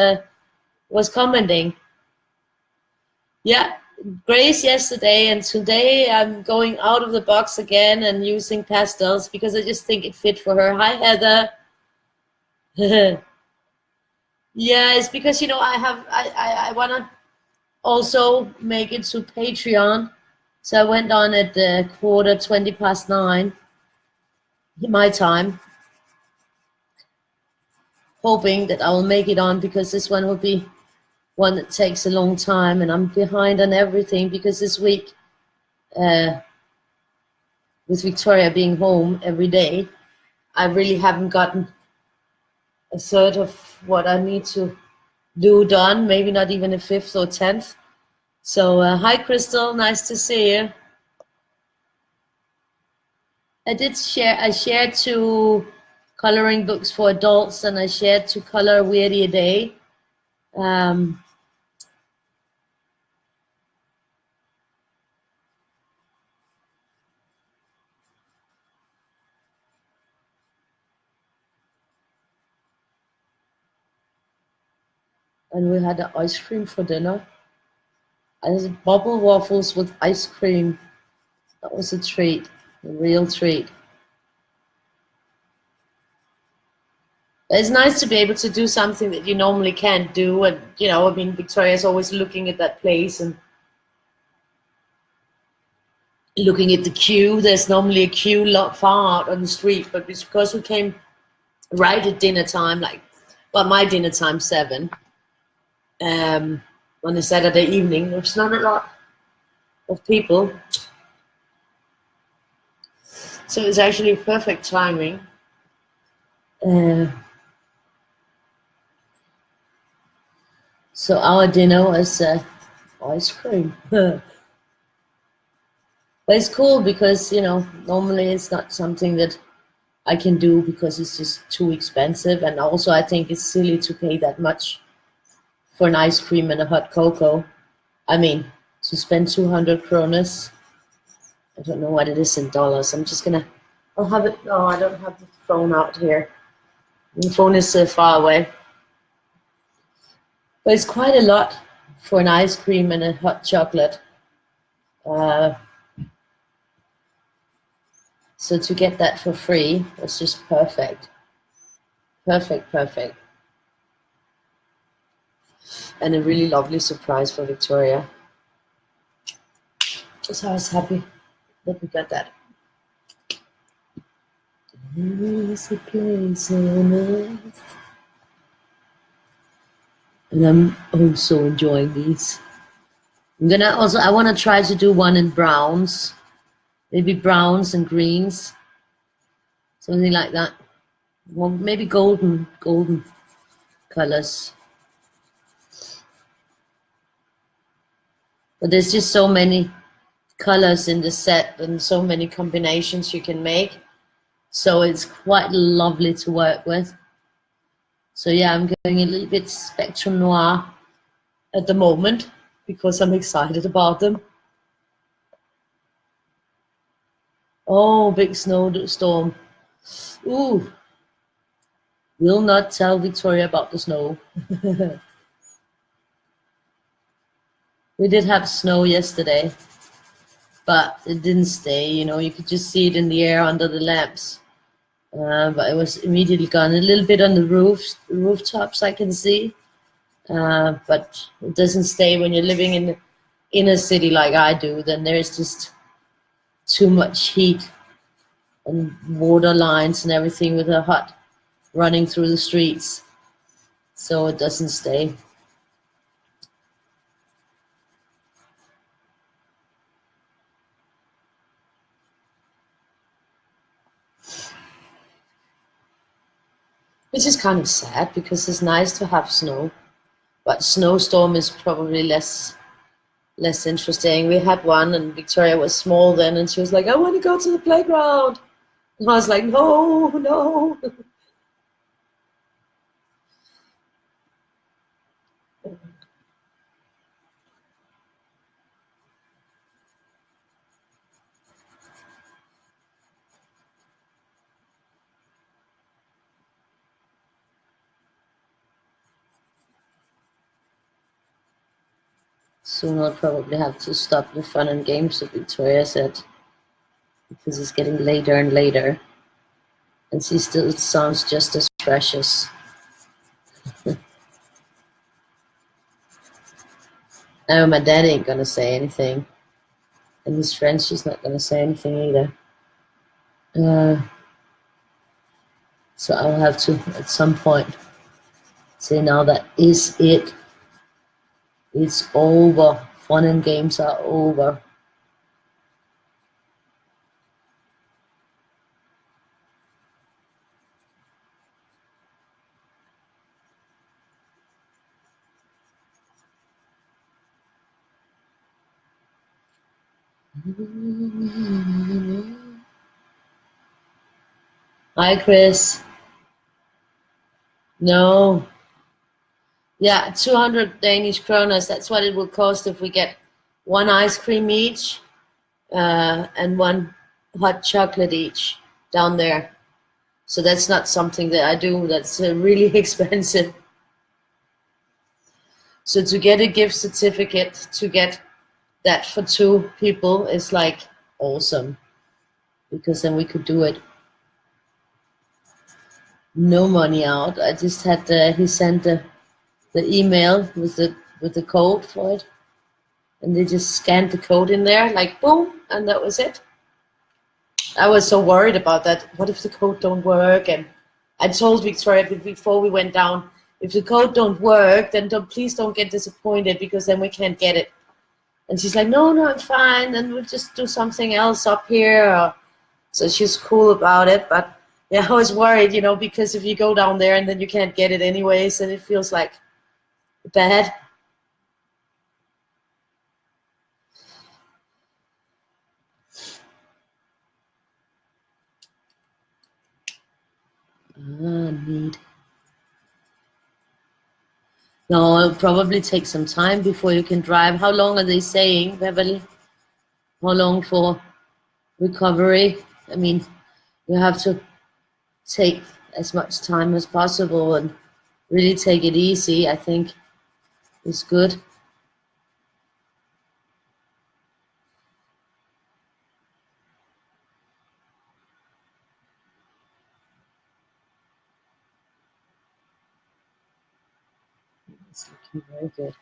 commenting. Yeah, Grace yesterday, and today I'm going out of the box again and using pastels because I just think it fit for her. Hi, Heather. Yeah, it's because, you know, I want to also make it to Patreon. So I went on at 9:15 my time, hoping that I will make it on because this one will be one that takes a long time and I'm behind on everything because this week, with Victoria being home every day, I really haven't gotten a third of what I need to do done, maybe not even a fifth or 10th. So hi, Crystal, nice to see you. I shared 2 coloring books for adults and I shared 2 color Weirdie a day. And we had the ice cream for dinner. I had bubble waffles with ice cream. That was a treat, a real treat. It's nice to be able to do something that you normally can't do. And, you know, I mean, Victoria's always looking at that place and looking at the queue. There's normally a queue far out on the street, but it's because we came right at dinner time, like, well, my dinner time 7, on a Saturday evening. There's not a lot of people. So it's actually perfect timing. So our dinner was ice cream. But it's cool because, you know, normally it's not something that I can do because it's just too expensive. And also I think it's silly to pay that much for an ice cream and a hot cocoa. I mean, to spend 200 kronas. I don't know what it is in dollars. I'm just gonna, I'll have it, no, I don't have the phone out here. The phone is so far away. But it's quite a lot for an ice cream and a hot chocolate. So to get that for free was just perfect. Perfect, perfect. And a really lovely surprise for Victoria. So I was happy that we got that. There's a place on earth. And I'm also enjoying these. I want to try to do one in browns. Maybe browns and greens. Something like that. Well, maybe golden colors. But there's just so many colors in the set and so many combinations you can make. So it's quite lovely to work with. So yeah, I'm going a little bit Spectrum Noir at the moment because I'm excited about them. Oh, big snowstorm. Ooh. Will not tell Victoria about the snow. We did have snow yesterday, but it didn't stay, you know, you could just see it in the air under the lamps. But it was immediately gone. A little bit on the rooftops I can see, but it doesn't stay when you're living in a city like I do. Then there's just too much heat and water lines and everything with the hot running through the streets, so it doesn't stay. Which is kind of sad because it's nice to have snow, but snowstorm is probably less interesting. We had one and Victoria was small then and she was like, I want to go to the playground. And I was like, no, no. Soon I'll probably have to stop the fun and games that Victoria said, because it's getting later and later. And she still sounds just as precious. Oh, my dad ain't gonna say anything. And his friend, she's not gonna say anything either. So I'll have to, at some point, say now that is it. It's over. Fun and games are over. Hi, Chris. No. Yeah, 200 Danish kroner. That's what it will cost if we get one ice cream each and one hot chocolate each down there. So that's not something that I do. That's really expensive. So to get a gift certificate, to get that for 2 people is like awesome, because then we could do it. No money out. I just had he sent the email with the code for it, and they just scanned the code in there, like boom, and that was it. I was so worried about that. What if the code don't work? And I told Victoria before we went down, if the code don't work, then please don't get disappointed, because then we can't get it. And she's like, no, I'm fine. Then we'll just do something else up here. So she's cool about it. But yeah, I was worried, you know, because if you go down there and then you can't get it anyways, and it feels like bad. Neat. No, it'll probably take some time before you can drive. How long are they saying, Beverly? How long for recovery? I mean, you have to take as much time as possible and really take it easy, I think is good. It's looking very good.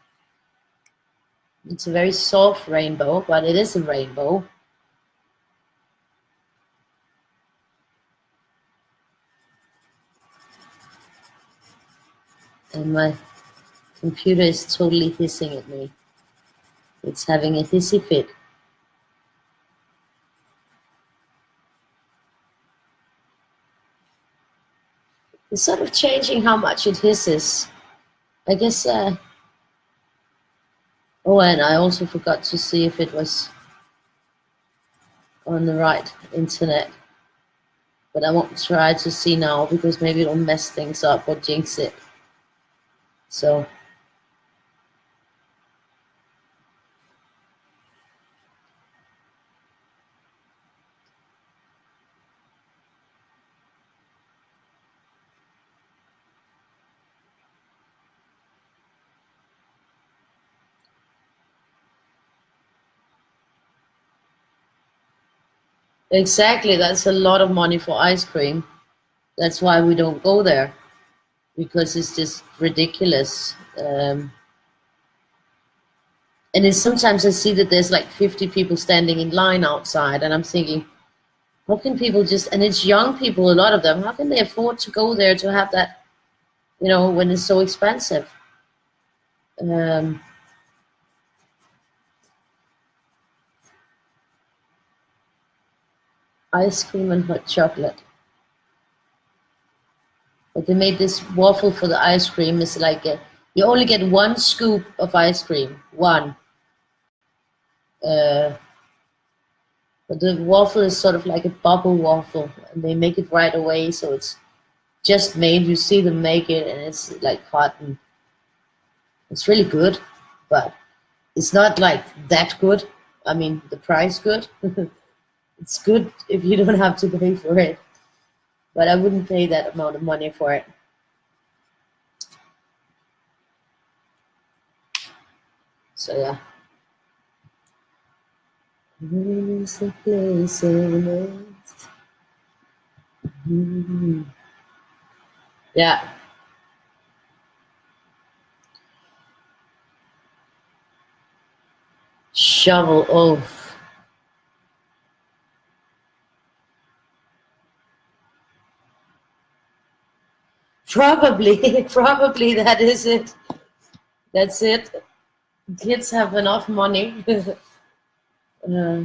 It's a very soft rainbow, but it is a rainbow. And my computer is totally hissing at me. It's having a hissy fit. It's sort of changing how much it hisses. I guess, oh, and I also forgot to see if it was on the right internet. But I won't try to see now because maybe it'll mess things up or jinx it. So, exactly, that's a lot of money for ice cream. That's why we don't go there, because it's just ridiculous. And then sometimes I see that there's like 50 people standing in line outside, and I'm thinking, how can people just, and it's young people, a lot of them, how can they afford to go there to have that, when it's so expensive? Um, Ice cream and hot chocolate. But they made this waffle for the ice cream. It's like you only get one scoop of ice cream, one. Uh, but the waffle is sort of like a bubble waffle, and they make it right away, so it's just made. You see them make it, and it's like hot, and it's really good, but it's not like that good. I mean, the price good. It's good if you don't have to pay for it, but I wouldn't pay that amount of money for it. So yeah. It's a place on earth. Yeah. Shovel off. Probably, probably that is it. That's it. Kids have enough money. uh,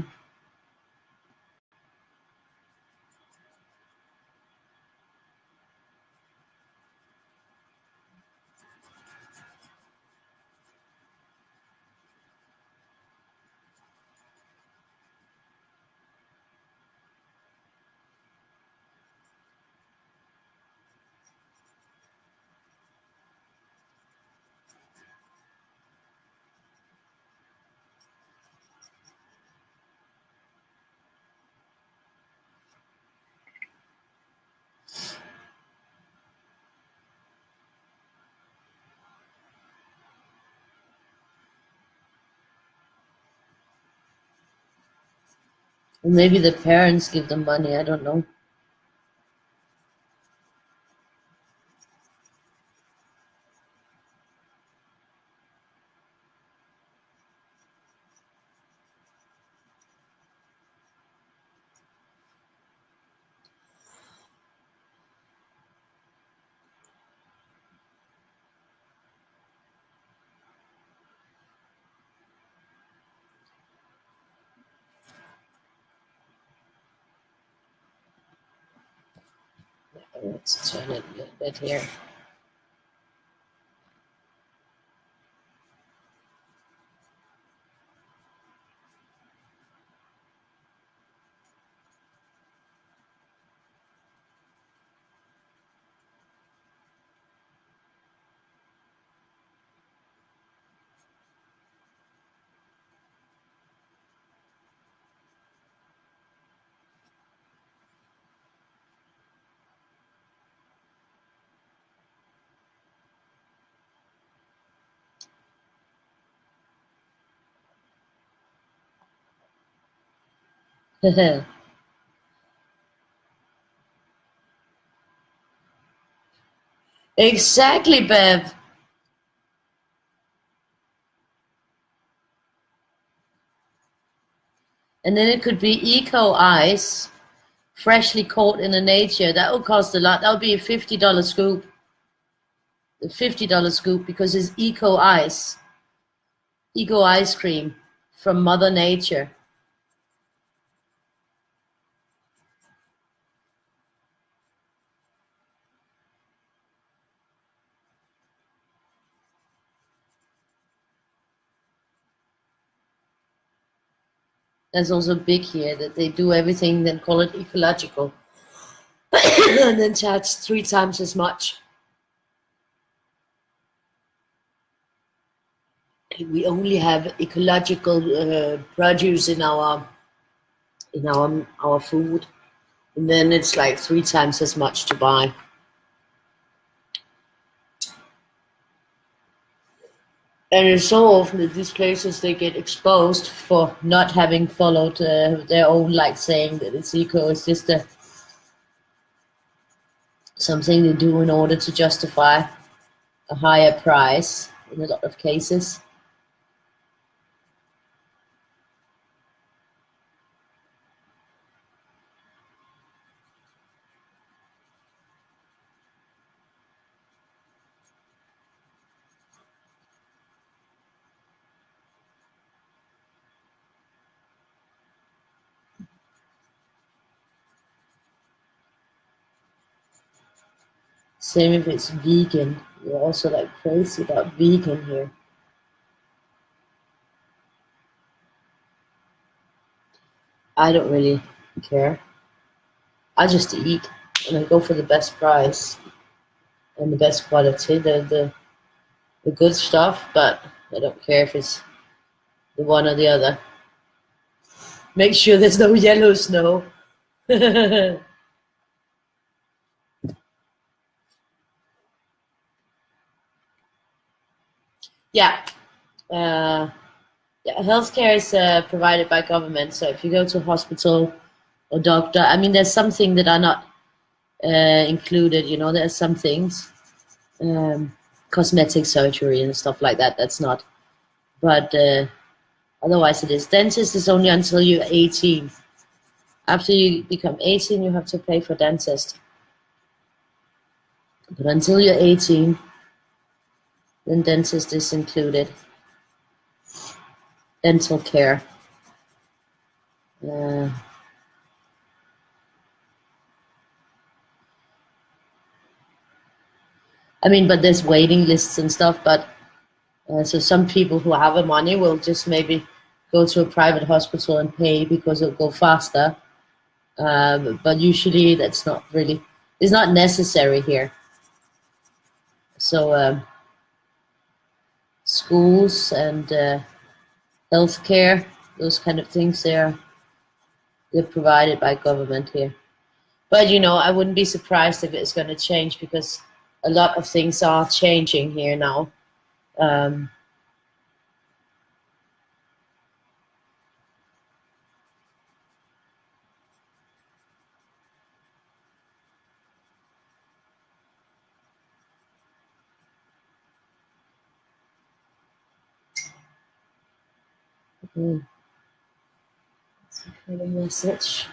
Maybe the parents give them money. I don't know. Let's turn it a little bit here. Exactly, Bev. And then it could be eco ice, freshly caught in the nature. That would cost a lot. That would be a $50 scoop. A $50 scoop because it's eco ice cream from Mother Nature. That's also big here that they do everything, then call it ecological, and then charge 3 times as much. We only have ecological produce in our food, and then it's like 3 times as much to buy. And it's so often that these places they get exposed for not having followed their own, like saying that it's eco. It's just something they do in order to justify a higher price in a lot of cases. Same if it's vegan. We're also like crazy about vegan here. I don't really care. I just eat and I go for the best price and the best quality, the good stuff, but I don't care if it's the one or the other. Make sure there's no yellow snow. Yeah. Uh, yeah, healthcare is provided by government. So if you go to a hospital or doctor, I mean, there's something that are not included. You know, there's some things, cosmetic surgery and stuff like that. That's not. But otherwise, it is. Dentist is only until you're 18. After you become 18, you have to pay for dentist. But until you're 18, then dentist is included. Dental care. Uh, I mean, but there's waiting lists and stuff. But so some people who have the money will just maybe go to a private hospital and pay because it'll go faster. But usually that's not really, it's not necessary here. So schools and healthcare, those kind of things, they're provided by government here. But you know, I wouldn't be surprised if it's going to change because a lot of things are changing here now. Um, mm, let's find a message.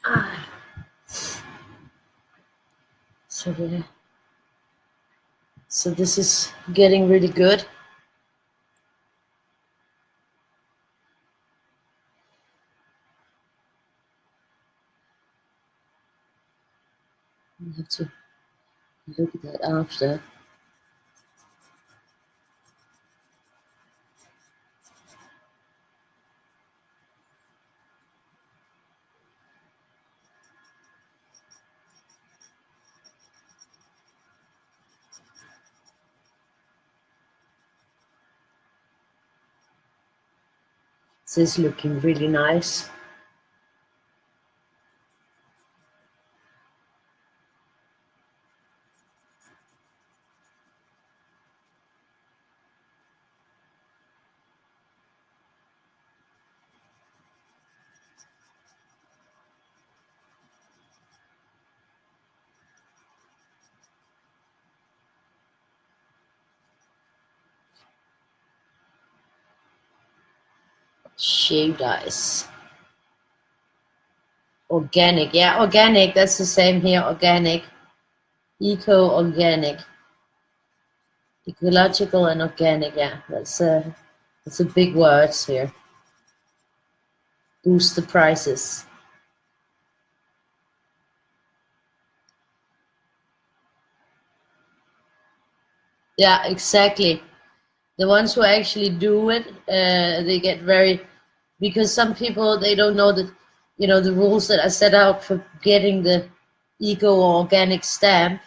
Ah, so yeah. So this is getting really good. I have to look at that after. This is looking really nice. Shaved ice. Organic, yeah, organic. That's the same here. Organic, eco-organic, ecological, and organic. Yeah, that's a big words here. Boost the prices. Yeah, exactly. The ones who actually do it, they get very, because some people, they don't know that, you know, the rules that are set out for getting the eco or organic stamp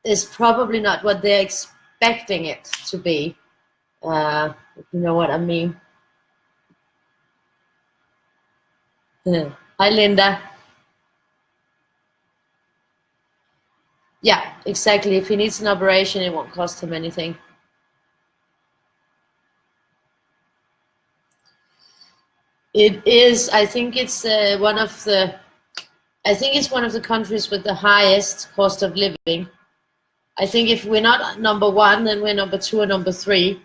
is probably not what they're expecting it to be. If you know what I mean. Hi, Linda. Yeah, exactly. If he needs an operation, it won't cost him anything. It is. I think it's one of the. I think it's one of the countries with the highest cost of living. I think if we're not number one, then we're number two or number three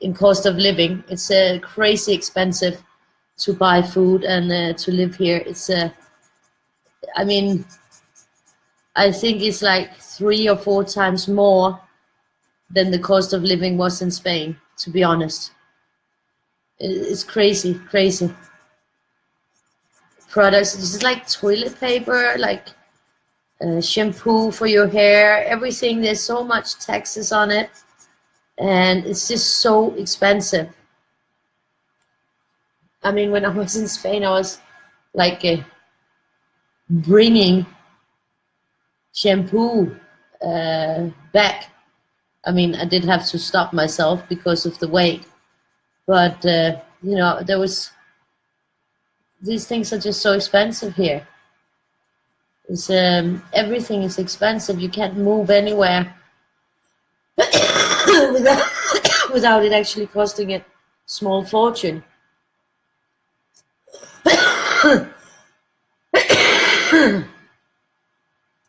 in cost of living. It's crazy expensive to buy food and to live here. It's I mean, I think it's like 3 or 4 times more than the cost of living was in Spain, to be honest. It's crazy, crazy. Products, this is like toilet paper, like shampoo for your hair, everything. There's so much taxes on it, and it's just so expensive. I mean, when I was in Spain, I was like bringing shampoo back. I mean, I did have to stop myself because of the weight, but you know, there was, these things are just so expensive here. It's, everything is expensive. You can't move anywhere without, without it actually costing a small fortune.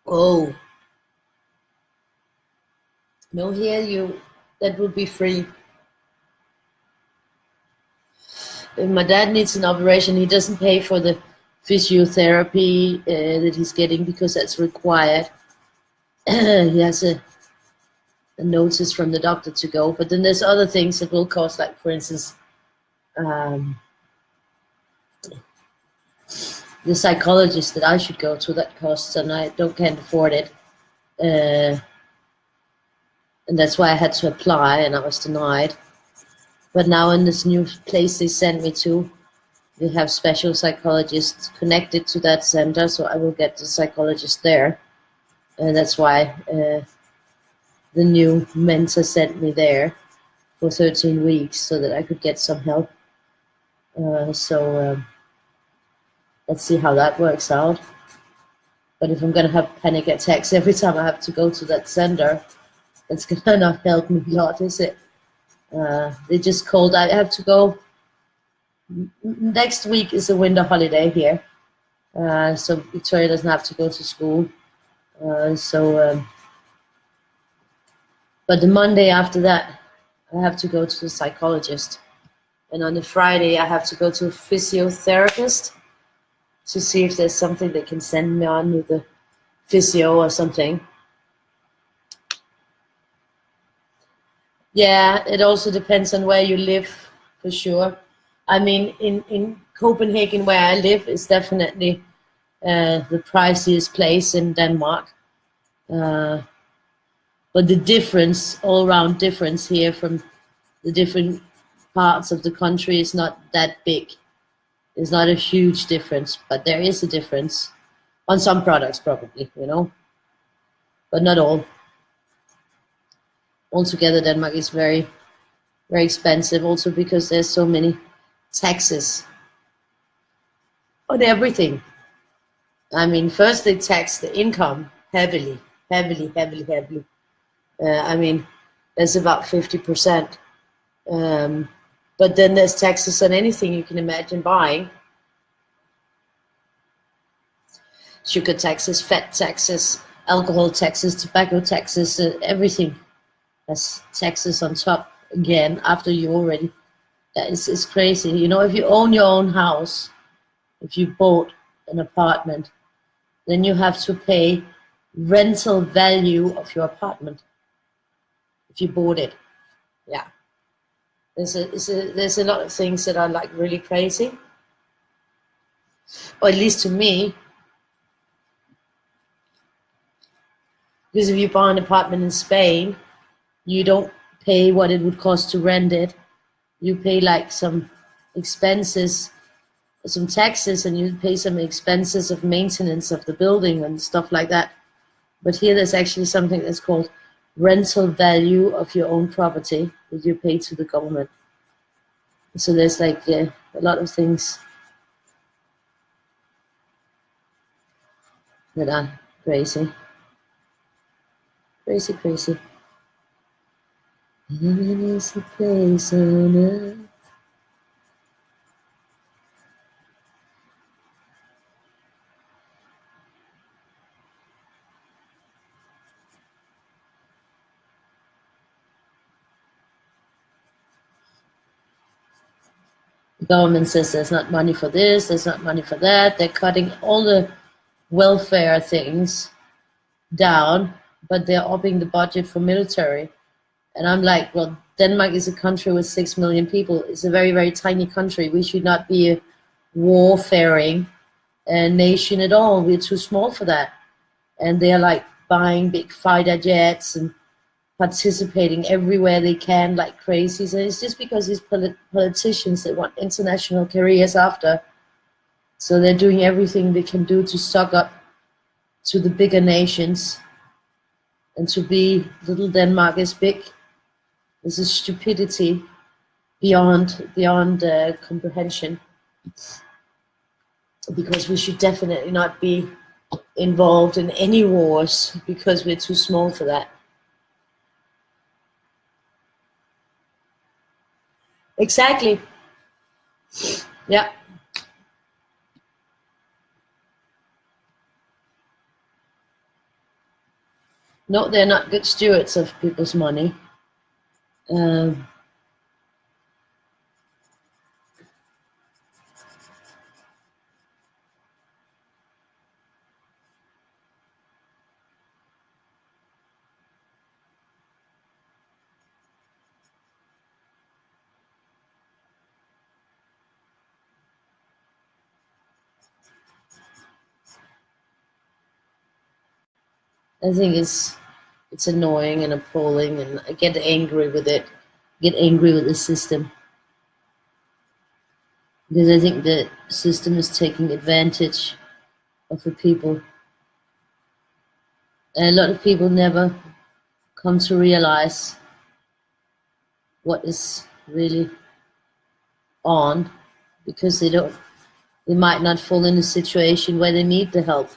Oh, no, here you, that would be free. If my dad needs an operation, he doesn't pay for the physiotherapy that he's getting because that's required. He has a notice from the doctor to go, but then there's other things that will cost, like for instance, the psychologist that I should go to, that costs, and I can't afford it, and that's why I had to apply, and I was denied. But now in this new place they sent me to, we have special psychologists connected to that center, so I will get the psychologist there, and that's why the new mentor sent me there for 13 weeks so that I could get some help. So let's see how that works out. But if I'm going to have panic attacks every time I have to go to that center, it's going to not help me a lot, is it? They just called, I have to go. Next week is a winter holiday here. So Victoria doesn't have to go to school. But the Monday after that, I have to go to the psychologist. And on the Friday, I have to go to a physiotherapist to see if there's something they can send me on with the physio or something. Yeah, it also depends on where you live, for sure. I mean, in Copenhagen, where I live, is definitely the priciest place in Denmark. But the difference, all-round difference here from the different parts of the country is not that big. It's not a huge difference, but there is a difference on some products, probably, you know, but not all. Altogether, Denmark is very, very expensive, also because there's so many taxes on everything. I mean, first they tax the income heavily. I mean, that's about 50%. But then there's taxes on anything you can imagine buying. Sugar taxes, fat taxes, alcohol taxes, tobacco taxes, everything has taxes on top again after you already Yeah, it's crazy. You know, if you own your own house, if you bought an apartment, then you have to pay rental value of your apartment if you bought it. Yeah, there's a lot of things that are like really crazy, or at least to me, because if you buy an apartment in Spain, you don't pay what it would cost to rent it. You pay like some expenses, some taxes, and you pay some expenses of maintenance of the building and stuff like that. But here there's actually something that's called rental value of your own property that you pay to the government. So there's like a lot of things that are crazy. Crazy, crazy. Heaven is a place on earth. The government says there's not money for this, there's not money for that. They're cutting all the welfare things down, but they're upping the budget for military. And I'm like, well, Denmark is a country with 6 million people. It's a very, very tiny country. We should not be a warfaring nation at all. We're too small for that. And they're like buying big fighter jets and participating everywhere they can like crazy. So it's just because these politicians that want international careers after. So they're doing everything they can do to suck up to the bigger nations and to be little Denmark is big. This is stupidity beyond comprehension, because we should definitely not be involved in any wars because we're too small for that. Exactly. Yeah. No, they're not good stewards of people's money. I think it's annoying and appalling, and I get angry with it. Get angry with the system because I think the system is taking advantage of the people, and a lot of people never come to realize what is really on, because they might not fall in a situation where they need the help.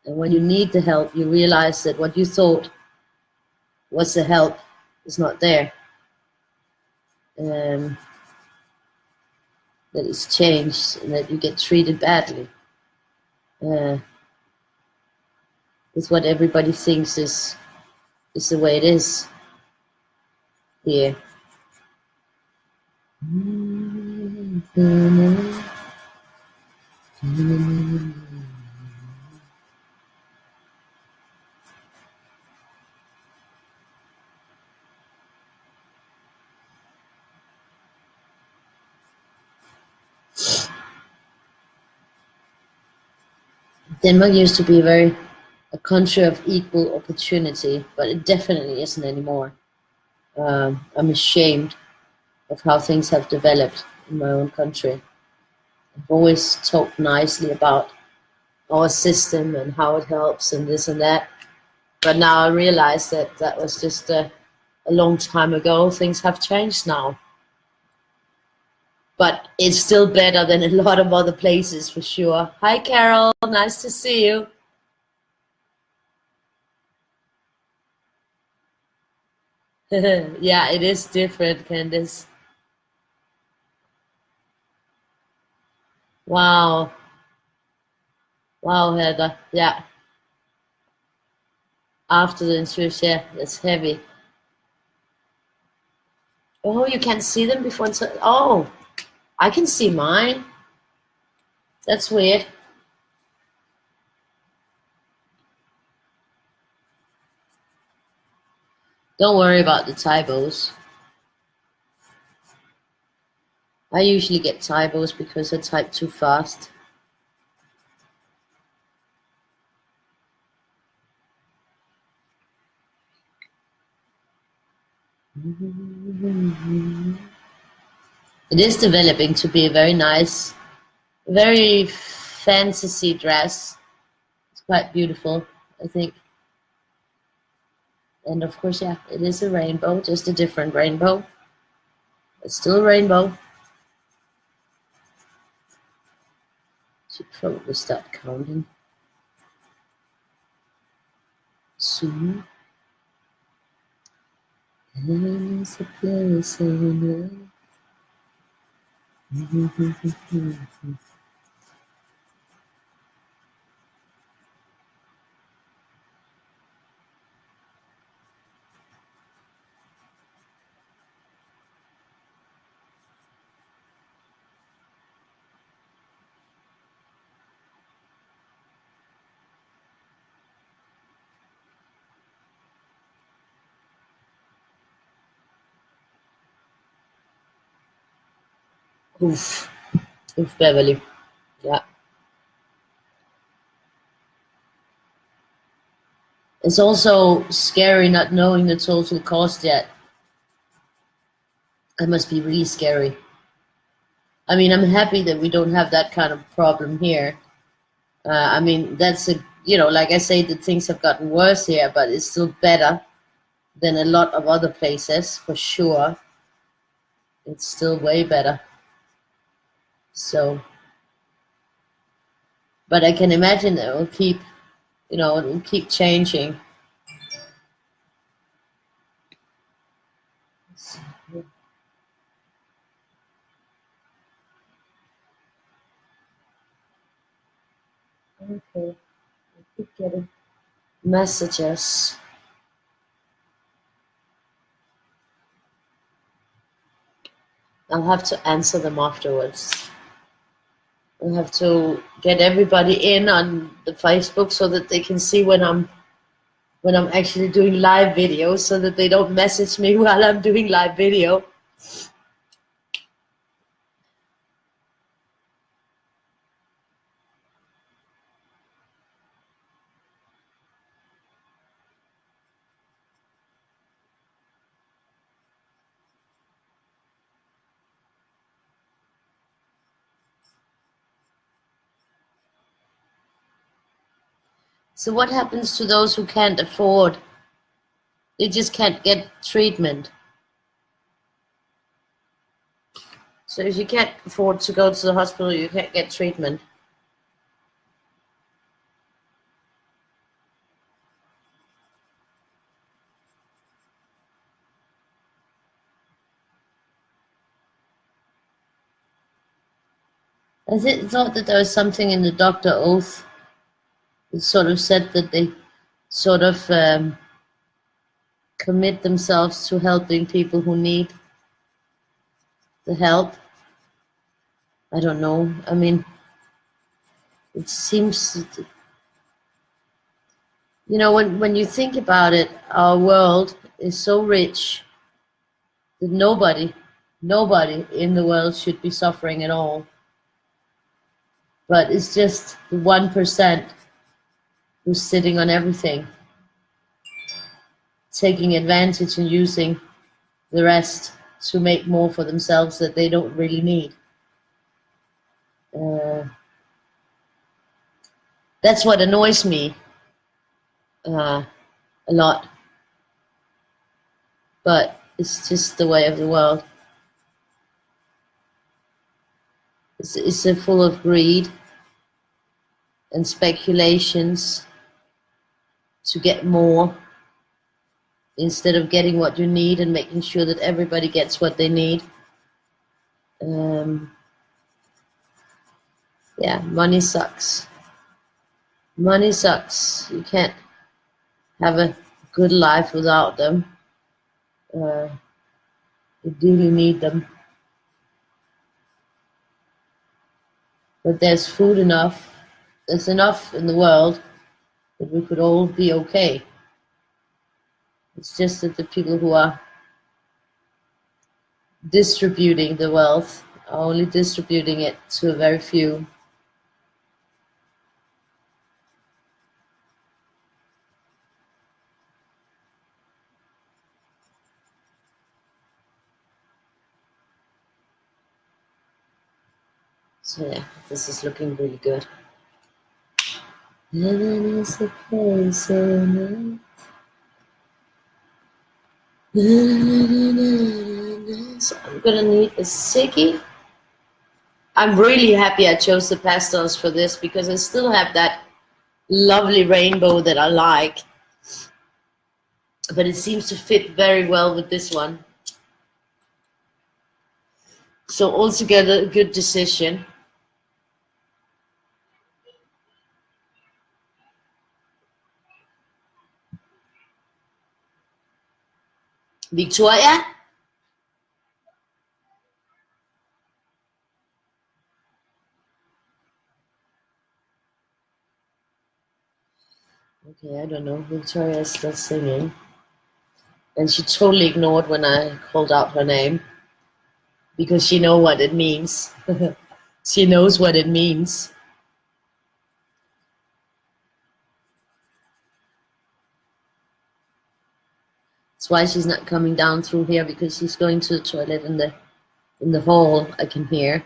And when you need the help, you realize that what you thought was the help is not there. That it's changed and that you get treated badly. It's what everybody thinks is the way it is here. Denmark used to be a country of equal opportunity, but it definitely isn't anymore. I'm ashamed of how things have developed in my own country. I've always talked nicely about our system and how it helps and this and that, but now I realize that that was just a long time ago. Things have changed now. But it's still better than a lot of other places for sure. Hi Carol, nice to see you. Yeah, it is different, Candice. Wow. Wow, Heather. Yeah. After the intrusion, yeah, that's heavy. Oh, you can't see them before it's... Oh, I can see mine. That's weird. Don't worry about the typos. I usually get typos because I type too fast. It is developing to be a very nice, very fantasy dress. It's quite beautiful, I think. And of course, yeah, it is a rainbow, just a different rainbow. It's still a rainbow. Should probably start counting soon. There's a place on earth. Oof. Oof, Beverly. Yeah. It's also scary not knowing the total cost yet. That must be really scary. I mean, I'm happy that we don't have that kind of problem here. I mean, that's a, you know, like I say, that things have gotten worse here, but it's still better than a lot of other places, for sure. It's still way better. So, but I can imagine that it will keep, you know, it will keep changing. Okay, I keep getting messages. I'll have to answer them afterwards. I'll have to get everybody in on the Facebook so that they can see when I'm actually doing live videos, so that they don't message me while I'm doing live video. So what happens to those who can't afford? They just can't get treatment. So if you can't afford to go to the hospital, you can't get treatment. I thought that there was something in the doctor oath that sort of said that they sort of commit themselves to helping people who need the help. I don't know. I mean, it seems, you know, when you think about it, our world is so rich that nobody in the world should be suffering at all. But it's just the 1% who's sitting on everything, taking advantage and using the rest to make more for themselves that they don't really need. That's what annoys me a lot. But it's just the way of the world. It's full of greed and speculations to get more instead of getting what you need and making sure that everybody gets what they need. Yeah, money sucks. Money sucks. You can't have a good life without them. We really need them. But there's food enough. There's enough in the world that we could all be okay. It's just that the people who are distributing the wealth are only distributing it to a very few. So yeah, this is looking really good. Heaven is a place on earth. So I'm gonna need a ciggy. I'm really happy I chose the pastels for this because I still have that lovely rainbow that I like, but it seems to fit very well with this one. So altogether, a good decision. Victoria? Okay, I don't know. Victoria is still singing. And she totally ignored when I called out her name because she knows what it means. She knows what it means. That's why she's not coming down through here, because she's going to the toilet in the hall. I can hear.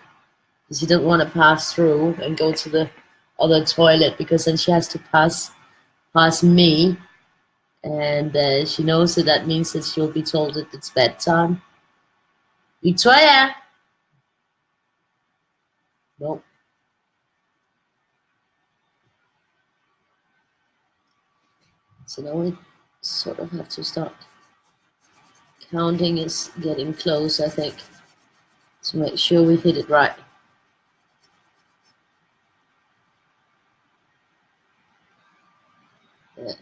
She doesn't want to pass through and go to the other toilet, because then she has to pass me, and she knows that means that she'll be told that it's bedtime. Victoria. Nope. So now we sort of have to start counting. Is getting close, I think, to make sure we hit it right. Yeah.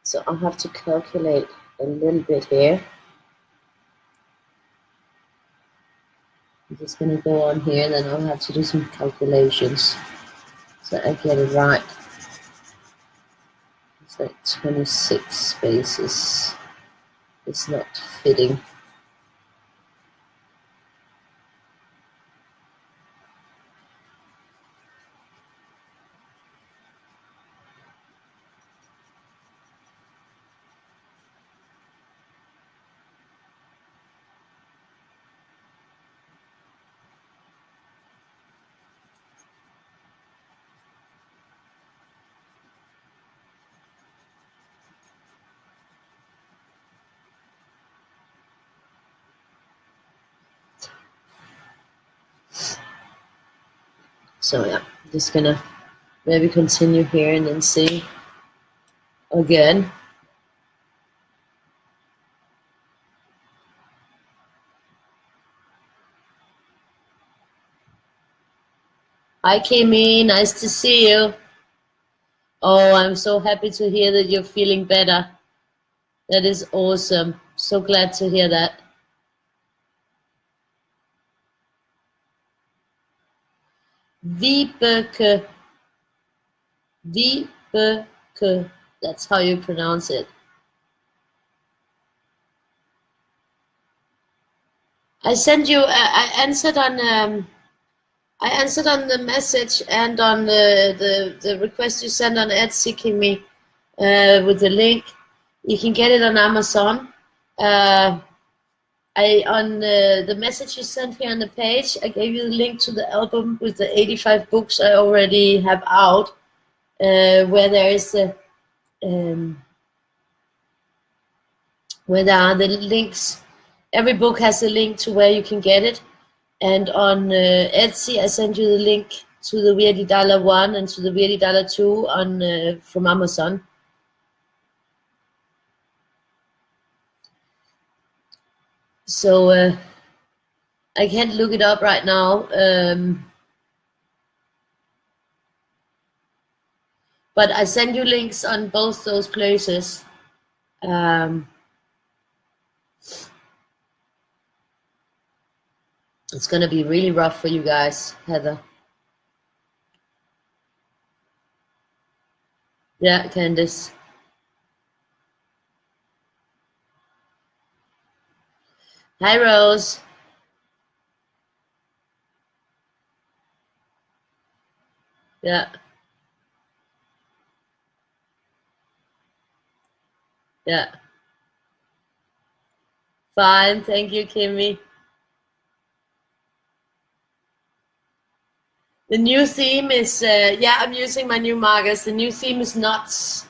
So I'll have to calculate a little bit here. I'm just going to go on here, and then I'll have to do some calculations so I get it right. It's like 26 spaces. It's not fitting. So yeah, I'm just gonna maybe continue here and then see again. Hi, Kimmy. Nice to see you. Oh, I'm so happy to hear that you're feeling better. That is awesome. So glad to hear that. Vibeke. Vibeke. That's how you pronounce it. I sent you. I answered on. I answered on the message and on the request you sent on Etsy, Kimmy, with the link. You can get it on Amazon. I on the message you sent here on the page, I gave you the link to the album with the 85 books I already have out, where there is where there are the links. Every book has a link to where you can get it. And on Etsy, I sent you the link to the Weirdie Dollar 1 and to the Weirdie Dollar 2 on from Amazon. So I can't look it up right now, but I send you links on both those places. It's gonna be really rough for you guys, Heather. Yeah, Candice. Hi, Rose. Yeah. Yeah. Fine, thank you, Kimmy. The new theme is, yeah, I'm using my new markers. The new theme is nuts.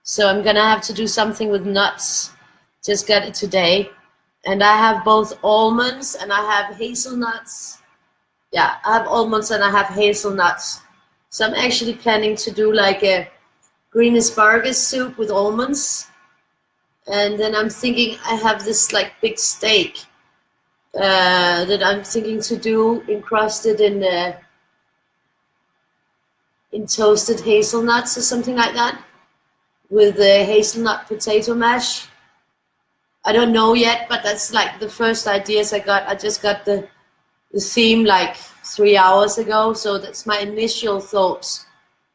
So I'm gonna have to do something with nuts. Just got it today. And I have both almonds and I have hazelnuts. Yeah, I have almonds and I have hazelnuts. So I'm actually planning to do like a green asparagus soup with almonds. And then I'm thinking I have this like big steak that I'm thinking to do encrusted in toasted hazelnuts or something like that with the hazelnut potato mash. I don't know yet, but that's like the first ideas I got. I just got the theme like 3 hours ago, so that's my initial thoughts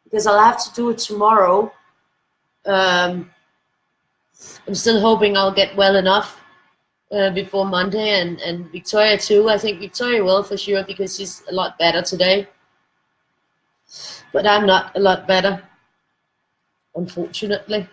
because I'll have to do it tomorrow. I'm still hoping I'll get well enough before Monday, and Victoria too. I think Victoria will for sure because she's a lot better today. But I'm not a lot better, unfortunately.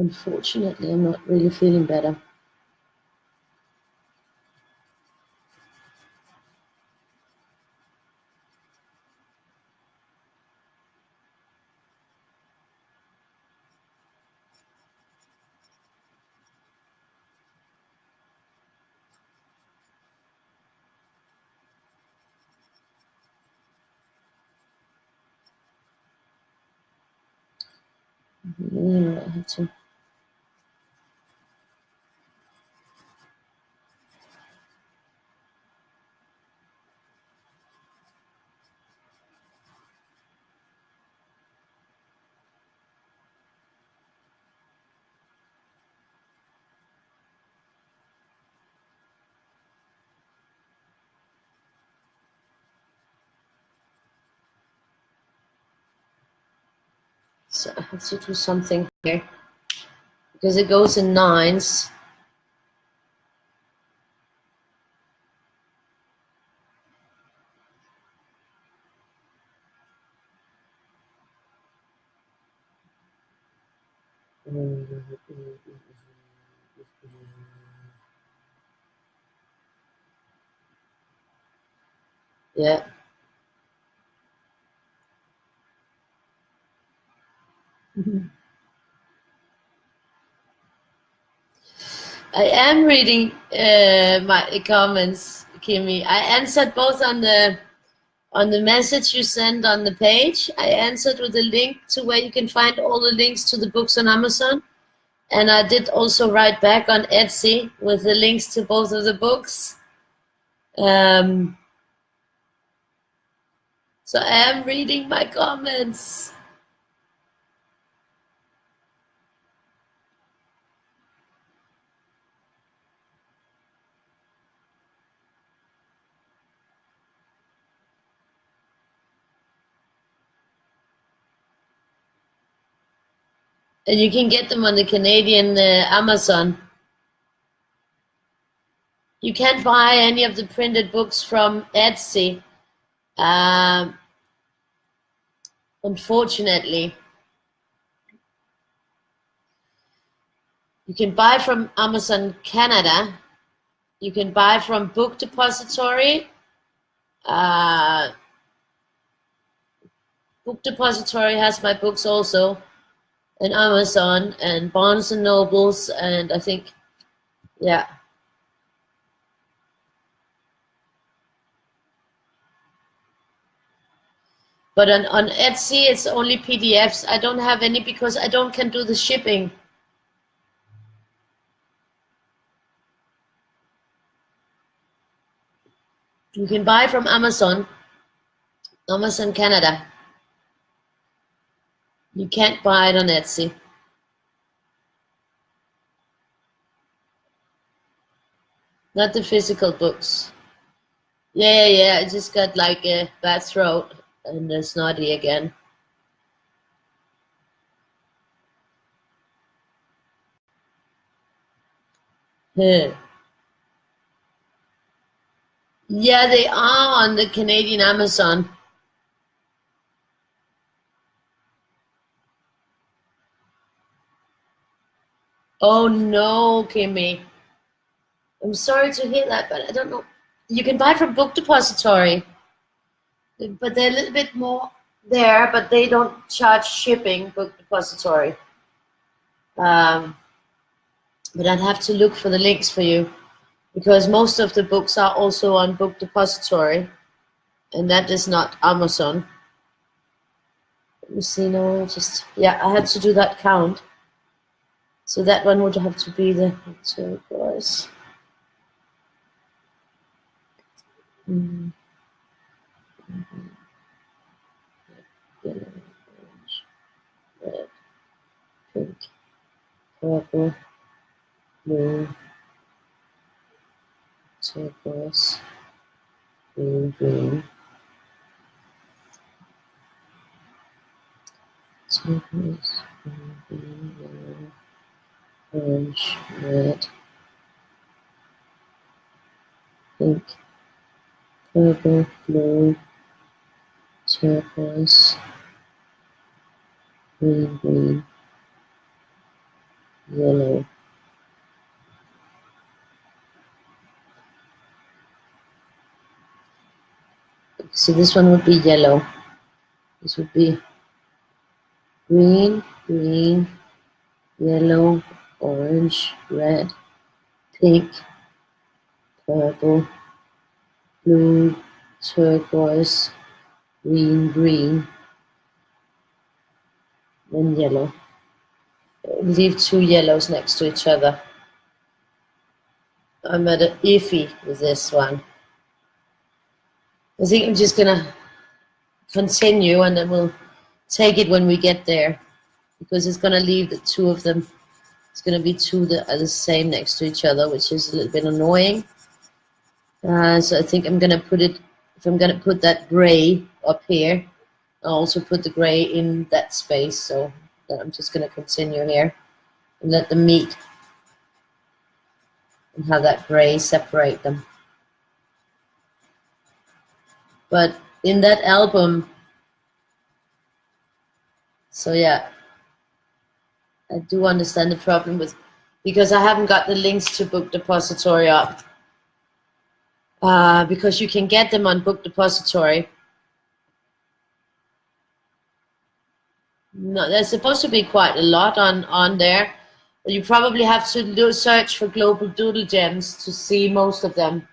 Unfortunately, I'm not really feeling better. Yeah, I have to. So I have to do something here because it goes in nines. Yeah. I am reading my comments, Kimmy. I answered both on the message you sent on the page. I answered with a link to where you can find all the links to the books on Amazon. And I did also write back on Etsy with the links to both of the books. So I am reading my comments. And you can get them on the Canadian Amazon. You can't buy any of the printed books from Etsy, unfortunately. You can buy from Amazon Canada. You can buy from Book Depository. Book Depository has my books also, and Amazon and Barnes and Nobles, and I think, yeah. But on Etsy, it's only PDFs. I don't have any because I can do the shipping. You can buy from Amazon Canada. You can't buy it on Etsy. Not the physical books. Yeah. I just got like a bad throat and a snotty again. Yeah, they are on the Canadian Amazon. Oh no, Kimmy. I'm sorry to hear that, but I don't know. You can buy from Book Depository, but they're a little bit more there, but they don't charge shipping, Book Depository. But I'd have to look for the links for you, because most of the books are also on Book Depository, and that is not Amazon. Let me see, no, yeah, I had to do that count. So that one would have to be the turquoise. Yellow, orange, red, pink, purple, blue, turquoise, green, turquoise, green, yellow, orange, red, pink, purple, blue, turquoise, green, yellow. So this one would be yellow. This would be green, yellow, orange, red, pink, purple, blue, turquoise, green, and yellow. Leave two yellows next to each other. I'm at an iffy with this one. I think I'm just gonna continue and then we'll take it when we get there, because it's gonna leave the two of them. It's gonna be two that are the same next to each other, which is a little bit annoying. So I think I'm gonna put it, if I'm gonna put that gray up here, I'll also put the gray in that space. So then I'm just gonna continue here and let them meet and have that gray separate them. But in that album, so yeah, I do understand the problem with, because I haven't got the links to Book Depository up. Because you can get them on Book Depository. No, there's supposed to be quite a lot on there. You probably have to search for global doodle gems to see most of them.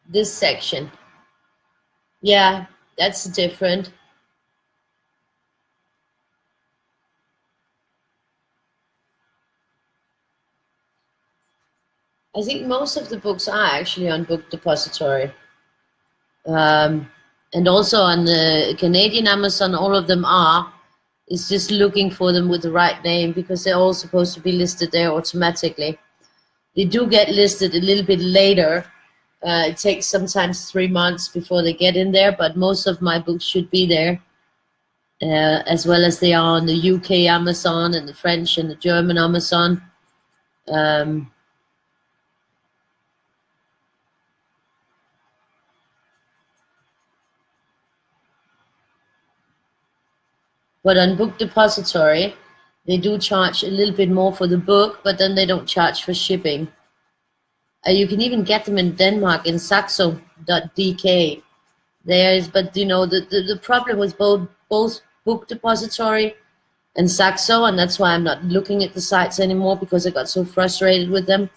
This section. Yeah, that's different. I think most of the books are actually on Book Depository. And also on the Canadian Amazon, all of them are. It's just looking for them with the right name because they're all supposed to be listed there automatically. They do get listed a little bit later. It takes sometimes 3 months before they get in there, but most of my books should be there, as well as they are on the UK Amazon and the French and the German Amazon. But on Book Depository, they do charge a little bit more for the book, but then they don't charge for shipping. You can even get them in Denmark in saxo.dk. But you know, the problem with both Book Depository and Saxo, and that's why I'm not looking at the sites anymore because I got so frustrated with them,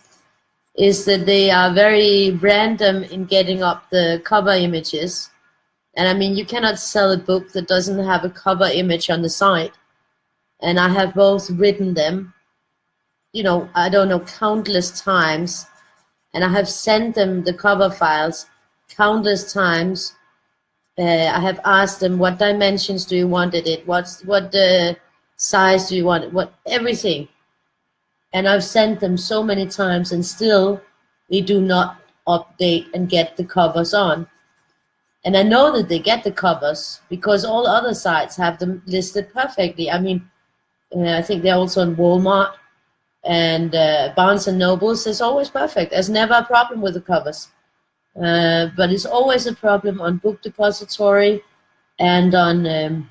is that they are very random in getting up the cover images. And I mean, you cannot sell a book that doesn't have a cover image on the site. And I have both written them, you know, I don't know, countless times. And I have sent them the cover files countless times. I have asked them, what dimensions do you want it? What size do you want it? What everything. And I've sent them so many times, and still they do not update and get the covers on. And I know that they get the covers because all other sites have them listed perfectly. I mean, I think they're also on Walmart and Barnes and Nobles. It's always perfect. There's never a problem with the covers. But it's always a problem on Book Depository and on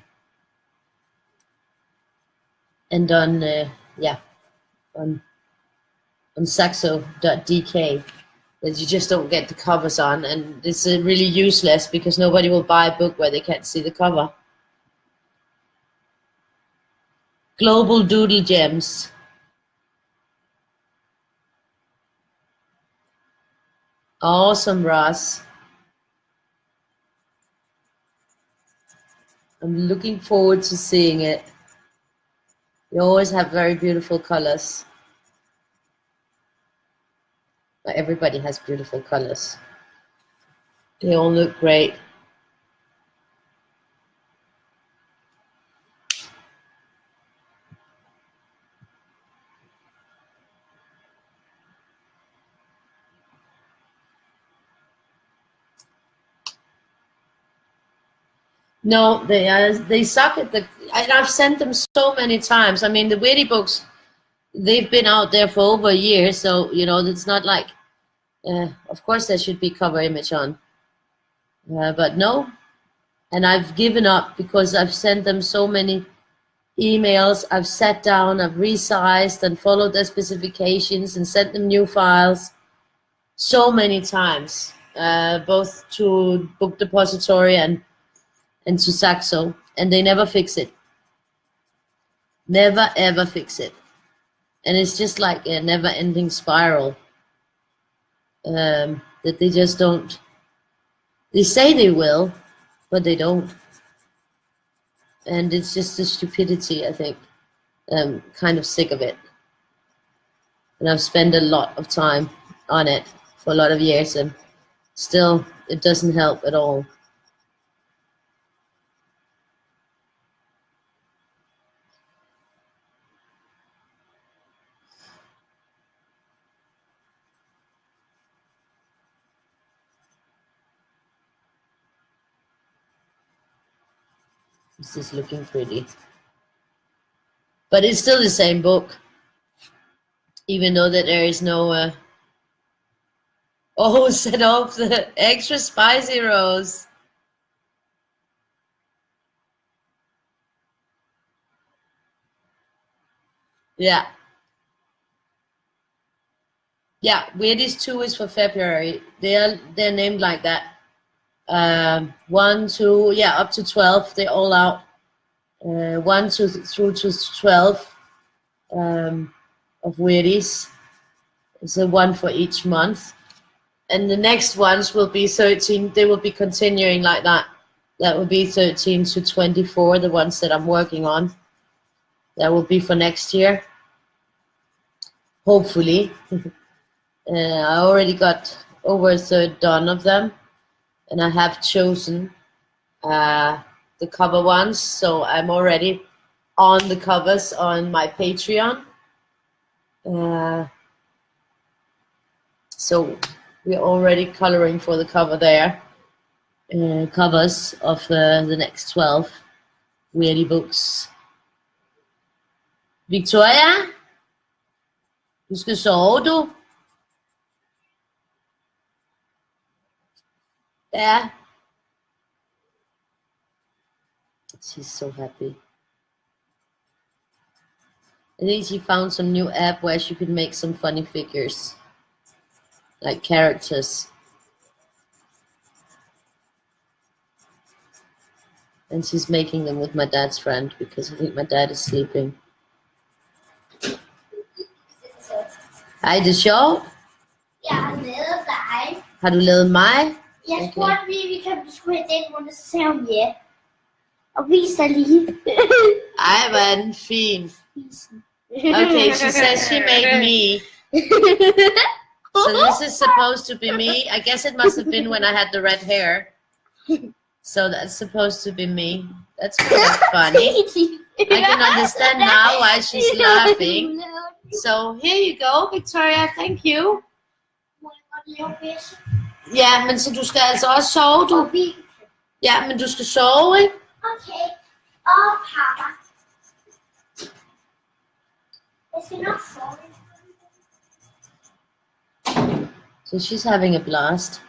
saxo.dk, that you just don't get the covers on, and it's really useless because nobody will buy a book where they can't see the cover. Global Doodle Gems. Awesome, Ross. I'm looking forward to seeing it. You always have very beautiful colors. Everybody has beautiful colors. They all look great. No, they suck at the. And I've sent them so many times. I mean, the Weirdie books, they've been out there for over a year, so you know it's not like. Of course, there should be cover image on, but no. And I've given up because I've sent them so many emails. I've sat down, I've resized and followed their specifications and sent them new files so many times, both to Book Depository and to Saxo, and they never fix it. Never ever fix it. And it's just like a never-ending spiral that they just don't. They say they will, but they don't. And it's just the stupidity, I think. I'm kind of sick of it. And I've spent a lot of time on it for a lot of years, and still it doesn't help at all. This is looking pretty. But it's still the same book. Even though that there is no, oh, set off the extra spicy rose. Yeah. Yeah, Weirdie's 2 is for February. They're named like that. 1, 2, yeah, up to 12. They're all out. 1 through to 12 of Weirdie's. It's a one for each month. And the next ones will be 13. They will be continuing like that. That will be 13 to 24, the ones that I'm working on. That will be for next year. Hopefully. I already got over a third done of them. And I have chosen the cover ones. So I'm already on the covers on my Patreon. So we're already coloring for the cover there. Covers of the next 12 Weirdie books. Victoria, du skal sove, du. Yeah. She's so happy. I think she found some new app where she could make some funny figures. Like characters. And she's making them with my dad's friend because I think my dad is sleeping. Hej, det er sjovt. Jeg har lavet dig. Har du lavet mig? Jeg spurgte vi kan skulle have den, hvor der sagde hun ja. Og vis dig lige. Ej, hvor er den fin. Okay, she says she made me. So this is supposed to be me. I guess it must have been when I had the red hair. So that's supposed to be me. That's kind of funny. I can understand now why she's laughing. So here you go, Victoria. Thank you. Ja, men så du skal altså også sove, du. Ja, men du skal sove, ikke? Okay. Og pappa. Jeg skal nok sove. So she's having a blast.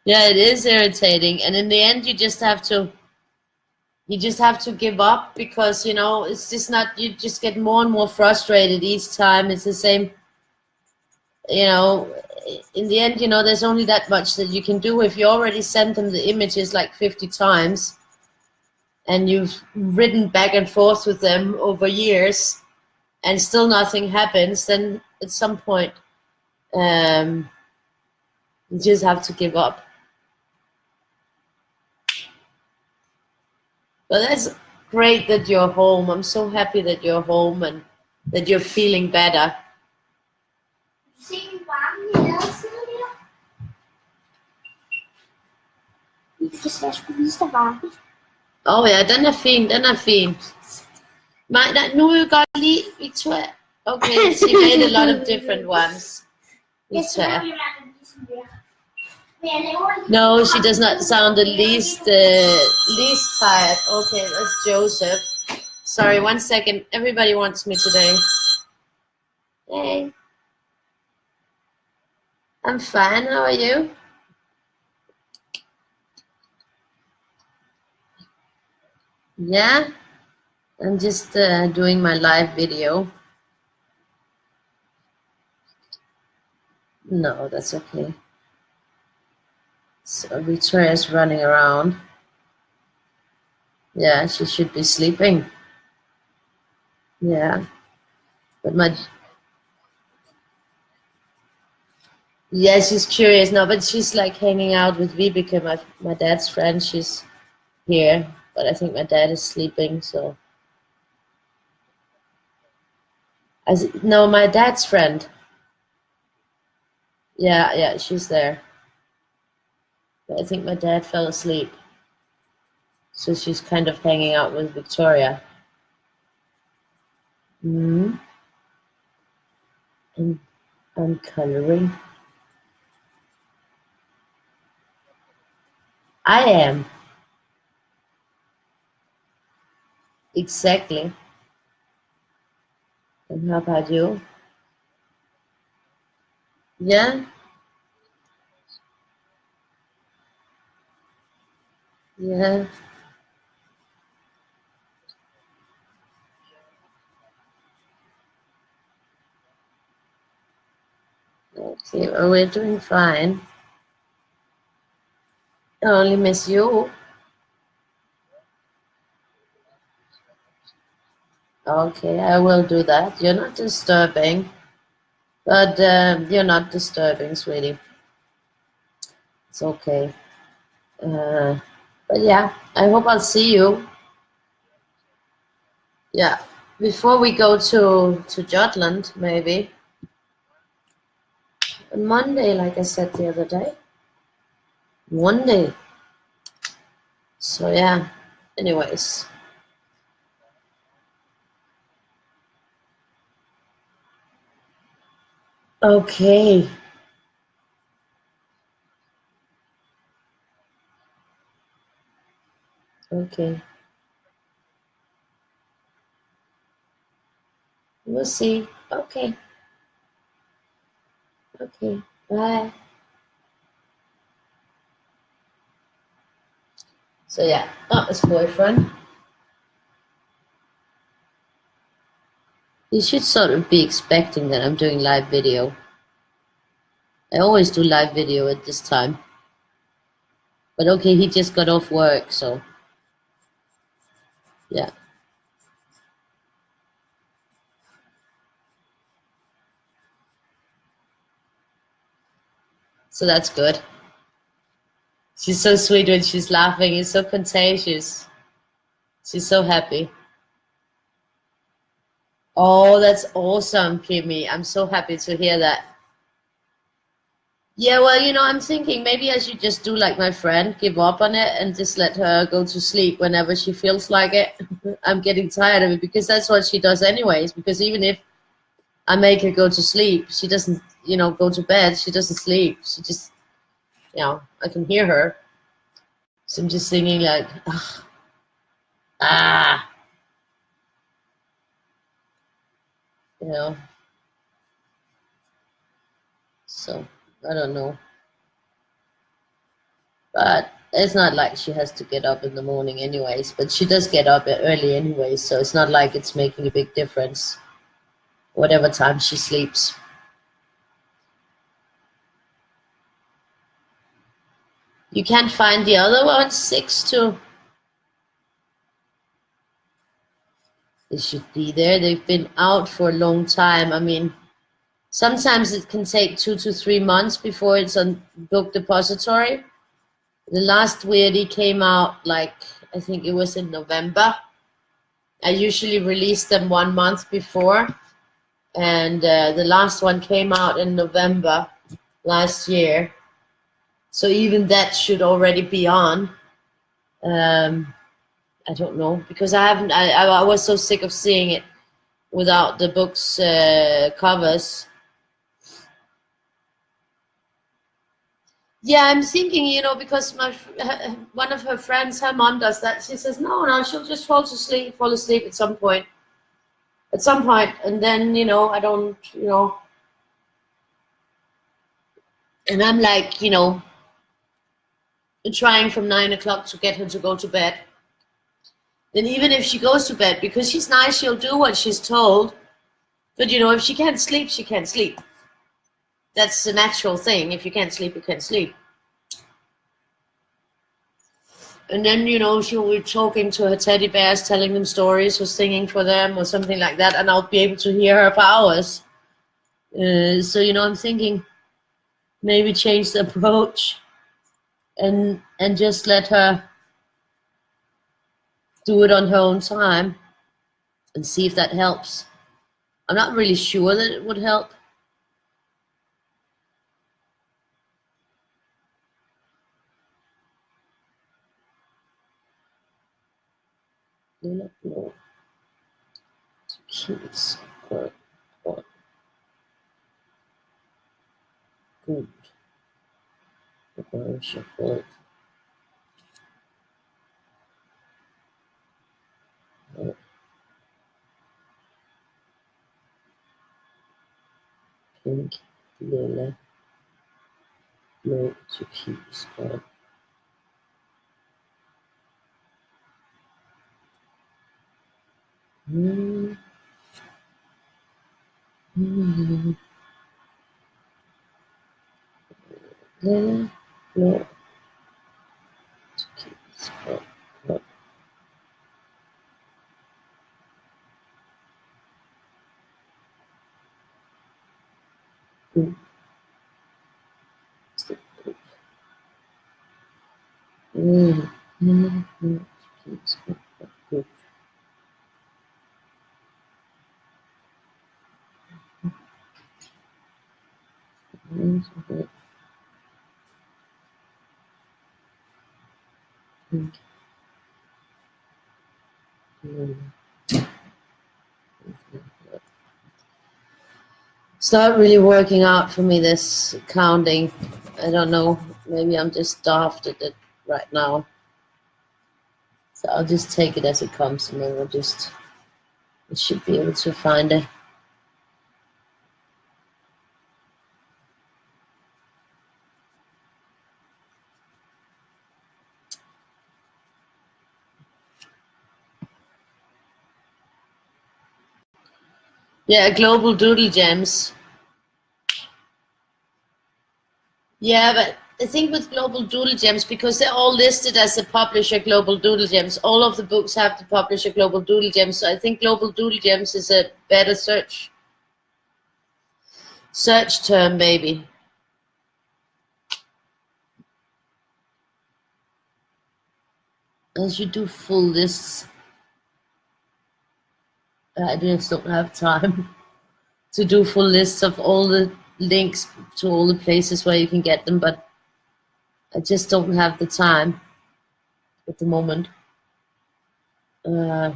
Yeah, it is irritating, and in the end, you just have to give up because it's just not. You just get more and more frustrated each time. It's the same. In the end, there's only that much that you can do. If you already sent them the images like 50 times, and you've written back and forth with them over years, and still nothing happens, then at some point, you just have to give up. But that's great that you're home. I'm so happy that you're home and that you're feeling better. Oh ja, den er fin, den er fin. Nej, nu vil jeg godt lide Victoria. Okay, she made a lot of different ones. Victoria. No, she does not sound the least tired. Okay, that's Joseph. Sorry, 1 second. Everybody wants me today. Hey. I'm fine. How are you? Yeah, I'm just doing my live video. No, that's okay. So Victoria's running around. Yeah, she should be sleeping. Yeah, but yeah, she's curious now, but she's like hanging out with Vibeke, my dad's friend. She's here, but I think my dad is sleeping, so. No, my dad's friend. Yeah, she's there. But I think my dad fell asleep. So she's kind of hanging out with Victoria. And I'm coloring. I am. Exactly. And how about you? Yeah? Yeah. Okay, well, we're doing fine. I only miss you. Okay, I will do that. You're not disturbing, but you're not disturbing, sweetie. It's okay. Uh, but yeah, I hope I'll see you. Yeah, before we go to Jutland, maybe on Monday, like I said the other day. Monday. So yeah. Anyways. Okay. Okay. We'll see. Okay. Okay. Bye. So yeah, his boyfriend. You should sort of be expecting that I'm doing live video. I always do live video at this time. But okay, he just got off work, so yeah. So that's good. She's so sweet when she's laughing. It's so contagious. She's so happy. Oh, that's awesome, Kimmy. I'm so happy to hear that. Yeah, well, I'm thinking maybe I should just do like my friend, give up on it and just let her go to sleep whenever she feels like it. I'm getting tired of it because that's what she does anyways. Because even if I make her go to sleep, she doesn't, go to bed. She doesn't sleep. She just, I can hear her. So I'm just singing like, ah, you know. So I don't know. But it's not like she has to get up in the morning anyways. But she does get up early anyways, so it's not like it's making a big difference whatever time she sleeps. You can't find the other ones, 6 too. They should be there. They've been out for a long time. I mean, sometimes it can take 2 to 3 months before it's on book depository. The last Weirdie came out like I think it was in November. I usually release them 1 month before, and the last one came out in November last year. So even that should already be on. I don't know because I haven't. I was so sick of seeing it without the book's covers. Yeah, I'm thinking, because one of her friends, her mom does that. She says, no, no, she'll just fall asleep at some point, and then I don't, and I'm like, trying from 9 o'clock to get her to go to bed. Then even if she goes to bed, because she's nice, she'll do what she's told. But if she can't sleep, she can't sleep. That's a natural thing. If you can't sleep, you can't sleep. And then, she'll be talking to her teddy bears, telling them stories or singing for them or something like that, and I'll be able to hear her for hours. So, I'm thinking maybe change the approach and just let her do it on her own time and see if that helps. I'm not really sure that it would help. Kids. Gut. Orange, gold. Pink, lilla, blå, turkis, grøn. Lilla, blå, turkis, grøn. Gul. Turkis, grøn. Gul. Pink, lilla. It's not really working out for me, this counting. I don't know. Maybe I'm just daft at it right now. So I'll just take it as it comes, and then I should be able to find it. Yeah, Global Doodle Gems. Yeah, but I think with Global Doodle Gems, because they're all listed as a publisher, Global Doodle Gems, all of the books have the publisher Global Doodle Gems. So I think Global Doodle Gems is a better search term, maybe. As you do full lists, I just don't have time to do full lists of all the links to all the places where you can get them, but I just don't have the time at the moment. I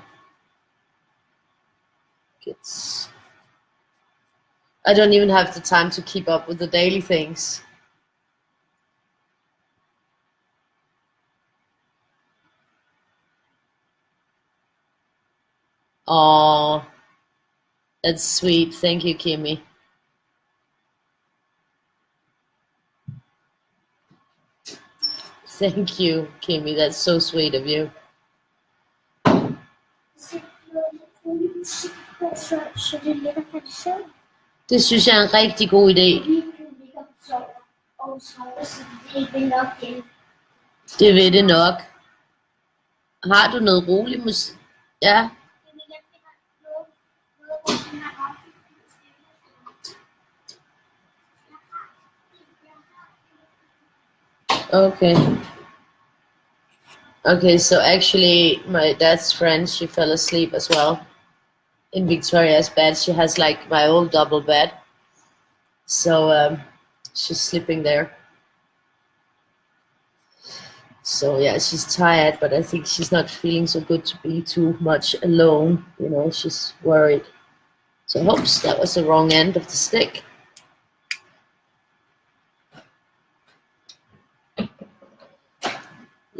don't even have the time to keep up with the daily things. Oh, that's sweet. Thank you, Kimmy. Thank you, Kimmy. That's so sweet of you. Det synes jeg er en rigtig god idé. Det vil det nok. Har du noget rolig musik? Ja. Okay. Okay, so actually my dad's friend, she fell asleep as well in Victoria's bed. She has like my old double bed. So she's sleeping there. So yeah, she's tired, but I think she's not feeling so good to be too much alone. You know, she's worried. So oops, that was the wrong end of the stick.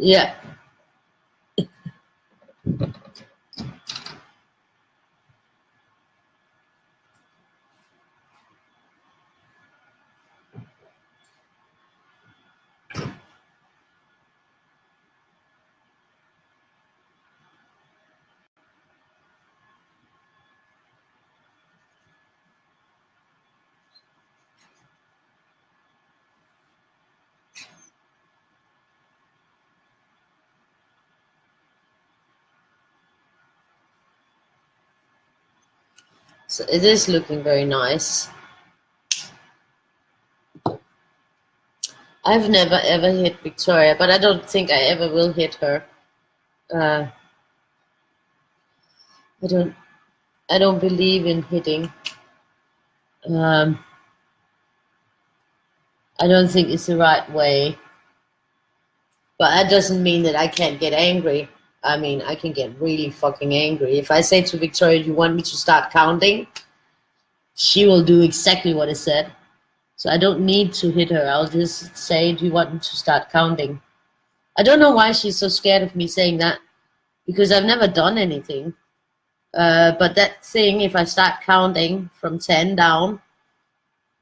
Yeah. So it is looking very nice. I've never ever hit Victoria, but I don't think I ever will hit her. I don't believe in hitting. I don't think it's the right way. But that doesn't mean that I can't get angry. I mean, I can get really fucking angry. If I say to Victoria, "Do you want me to start counting?" she will do exactly what I said. So I don't need to hit her. I'll just say, do you want me to start counting? I don't know why she's so scared of me saying that, because I've never done anything. But that thing, if I start counting from 10 down,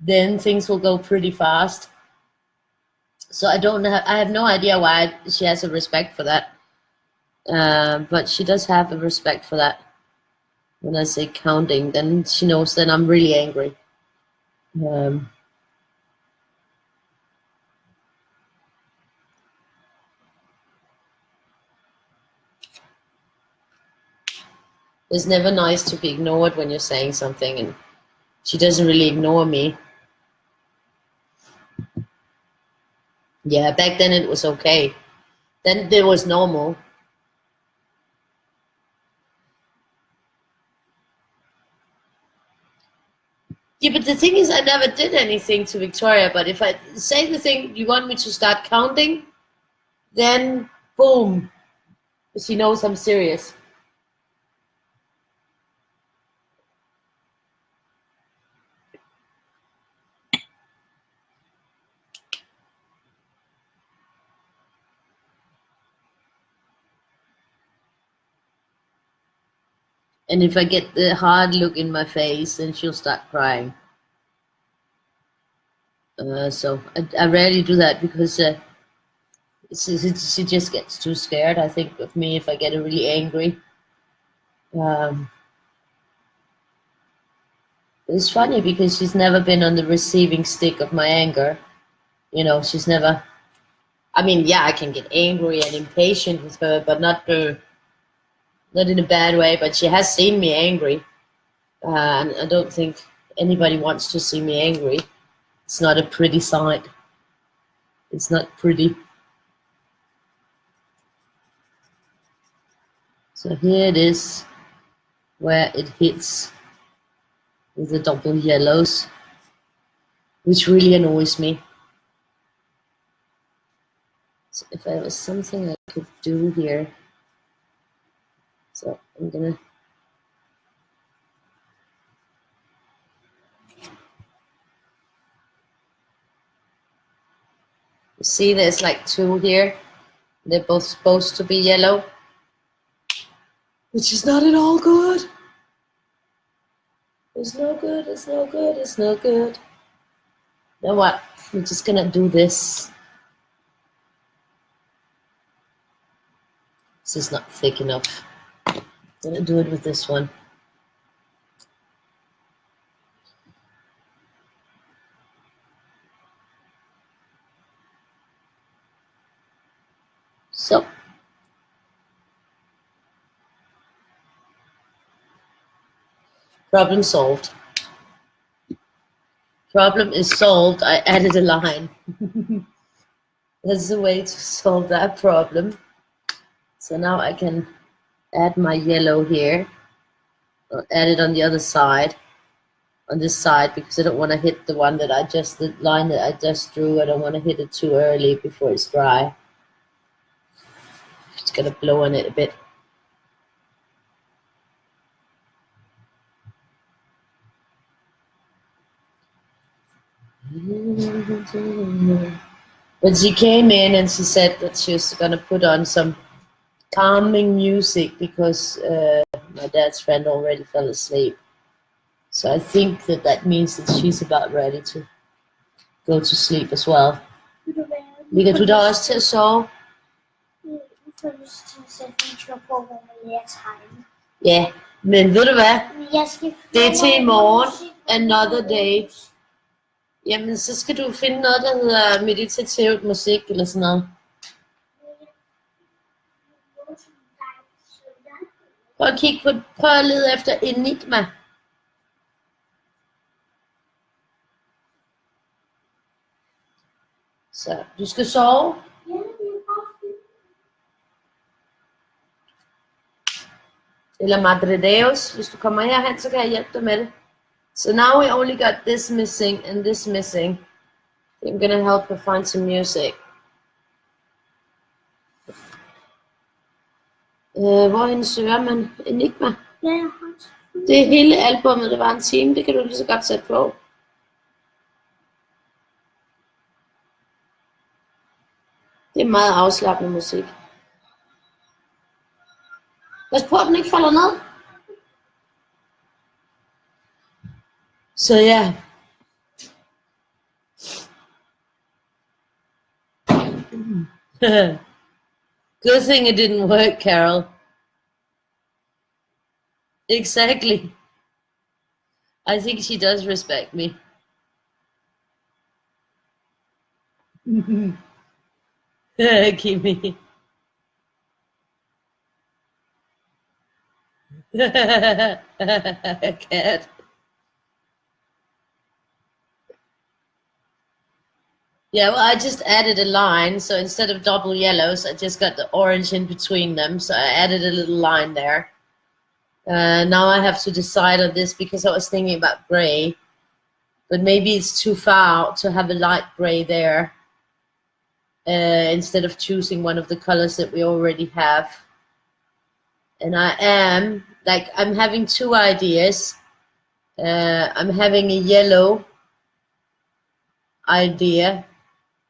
then things will go pretty fast. So I have no idea why she has a respect for that. But she does have a respect for that. When I say counting, then she knows that I'm really angry. It's never nice to be ignored when you're saying something, and she doesn't really ignore me. Yeah, back then it was okay. Then it was normal. Yeah, but the thing is, I never did anything to Victoria, but if I say the thing, you want me to start counting, then boom, she knows I'm serious. And if I get the hard look in my face, then she'll start crying. So I rarely do that because she just gets too scared, I think, of me if I get really angry. It's funny because she's never been on the receiving stick of my anger. You know, she's never. I mean, yeah, I can get angry and impatient with her, but not in a bad way. But she has seen me angry, and I don't think anybody wants to see me angry. It's not a pretty sight. It's not pretty. So here it is, where it hits with the double yellows, which really annoys me. So if there was something I could do here, so I'm gonna. You see, there's like two here. They're both supposed to be yellow, which is not at all good. It's no good, it's no good, it's no good. Then what? We're just gonna do this. This is not thick enough. I'm gonna do it with this one. So. Problem solved. Problem is solved. I added a line. That's the way to solve that problem. So now I can add my yellow here. I'll add it on the other side. On this side, because I don't want to hit the line that I just drew. I don't want to hit it too early before it's dry. Just gonna blow on it a bit. But she came in and she said that she was gonna put on some calming music because my dad's friend already fell asleep. So I think that means that she's about ready to go to sleep as well. Vi kan du da også til at sove? Ja, men ved du hvad? Det er til i morgen. Another day. Jamen, så skal du finde noget, der hedder meditativt musik eller sådan noget. Prøv at lede efter Enigma. Så, du skal sove? Eller Madre Deus, hvis du kommer herhen, så kan jeg hjælpe dig med det. So now we only got this missing and this missing. I'm gonna help her find some music. Hvorhen søger man Enigma? Det er hele albummet, det var en time, det kan du lige så godt sætte på. Det er meget afslappende musik. Pas på, at den ikke falder ned. Så ja. Good thing it didn't work, Carol. Exactly. I think she does respect me. Kimmy. Cat. Yeah, well, I just added a line, so instead of double yellows, I just got the orange in between them, so I added a little line there. Now I have to decide on this because I was thinking about gray, but maybe it's too far to have a light gray there instead of choosing one of the colors that we already have. And I'm having two ideas. I'm having a yellow idea,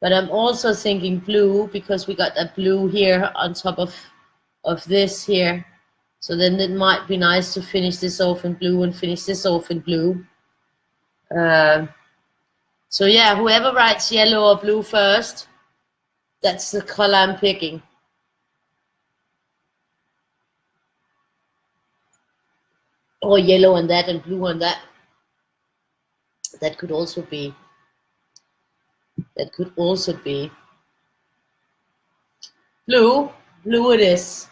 but I'm also thinking blue because we got that blue here on top of this here. So then it might be nice to finish this off in blue and finish this off in blue. So yeah, whoever writes yellow or blue first, that's the color I'm picking. Or yellow on that and blue on that. That could also be. That could also be. Blue. Blue it is.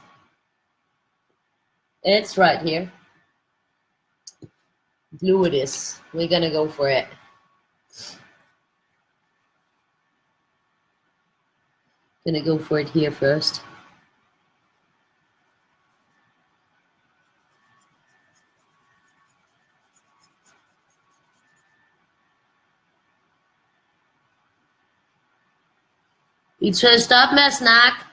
It's right here. Blue it is. We're gonna go for it. Gonna go for it here first. Vi tør stoppe med at snakke.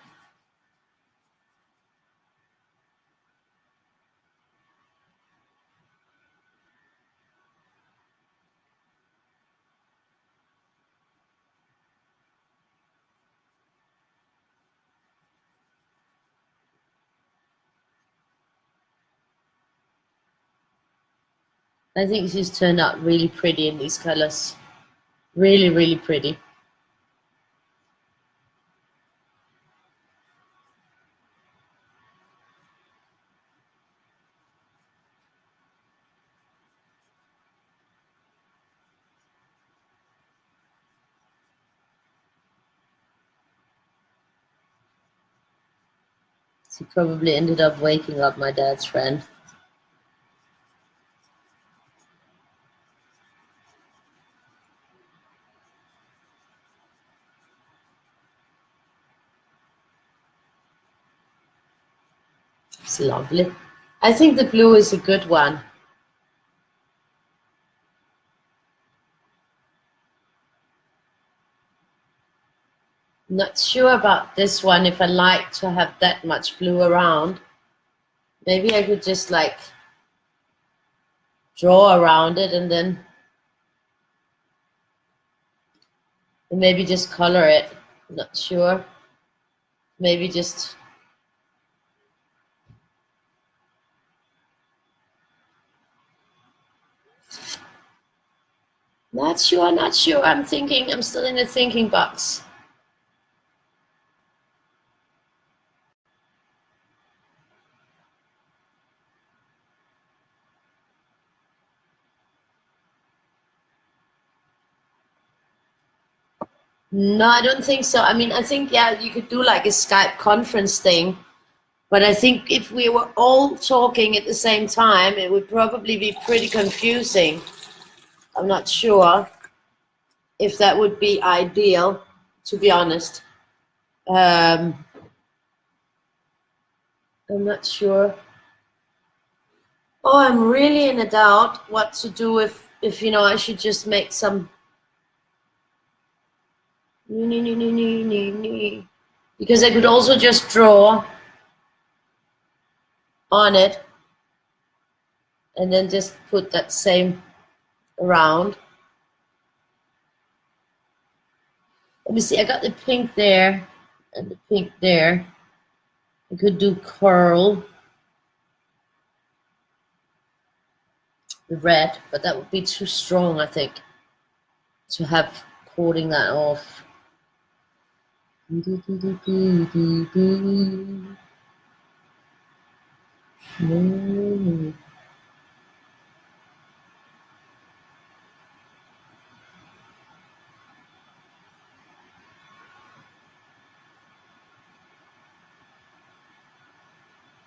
I think she's turned out really pretty in these colors. Really, really pretty. She probably ended up waking up my dad's friend. It's lovely. I think the blue is a good one. Not sure about this one, if I like to have that much blue around. Maybe I could just like draw around it and then maybe just color it. Not sure. Maybe just not sure. I'm thinking. I'm still in the thinking box. No, I don't think so. I mean, I think, yeah, you could do like a Skype conference thing, but I think if we were all talking at the same time, it would probably be pretty confusing. I'm not sure if that would be ideal, to be honest. I'm not sure. Oh, I'm really in a doubt what to do if you know, I should just make some because I could also just draw on it and then just put that same around. Let me see, I got the pink there. and the pink there. I could do coral, the red, but that would be too strong, I think, to have coating that off.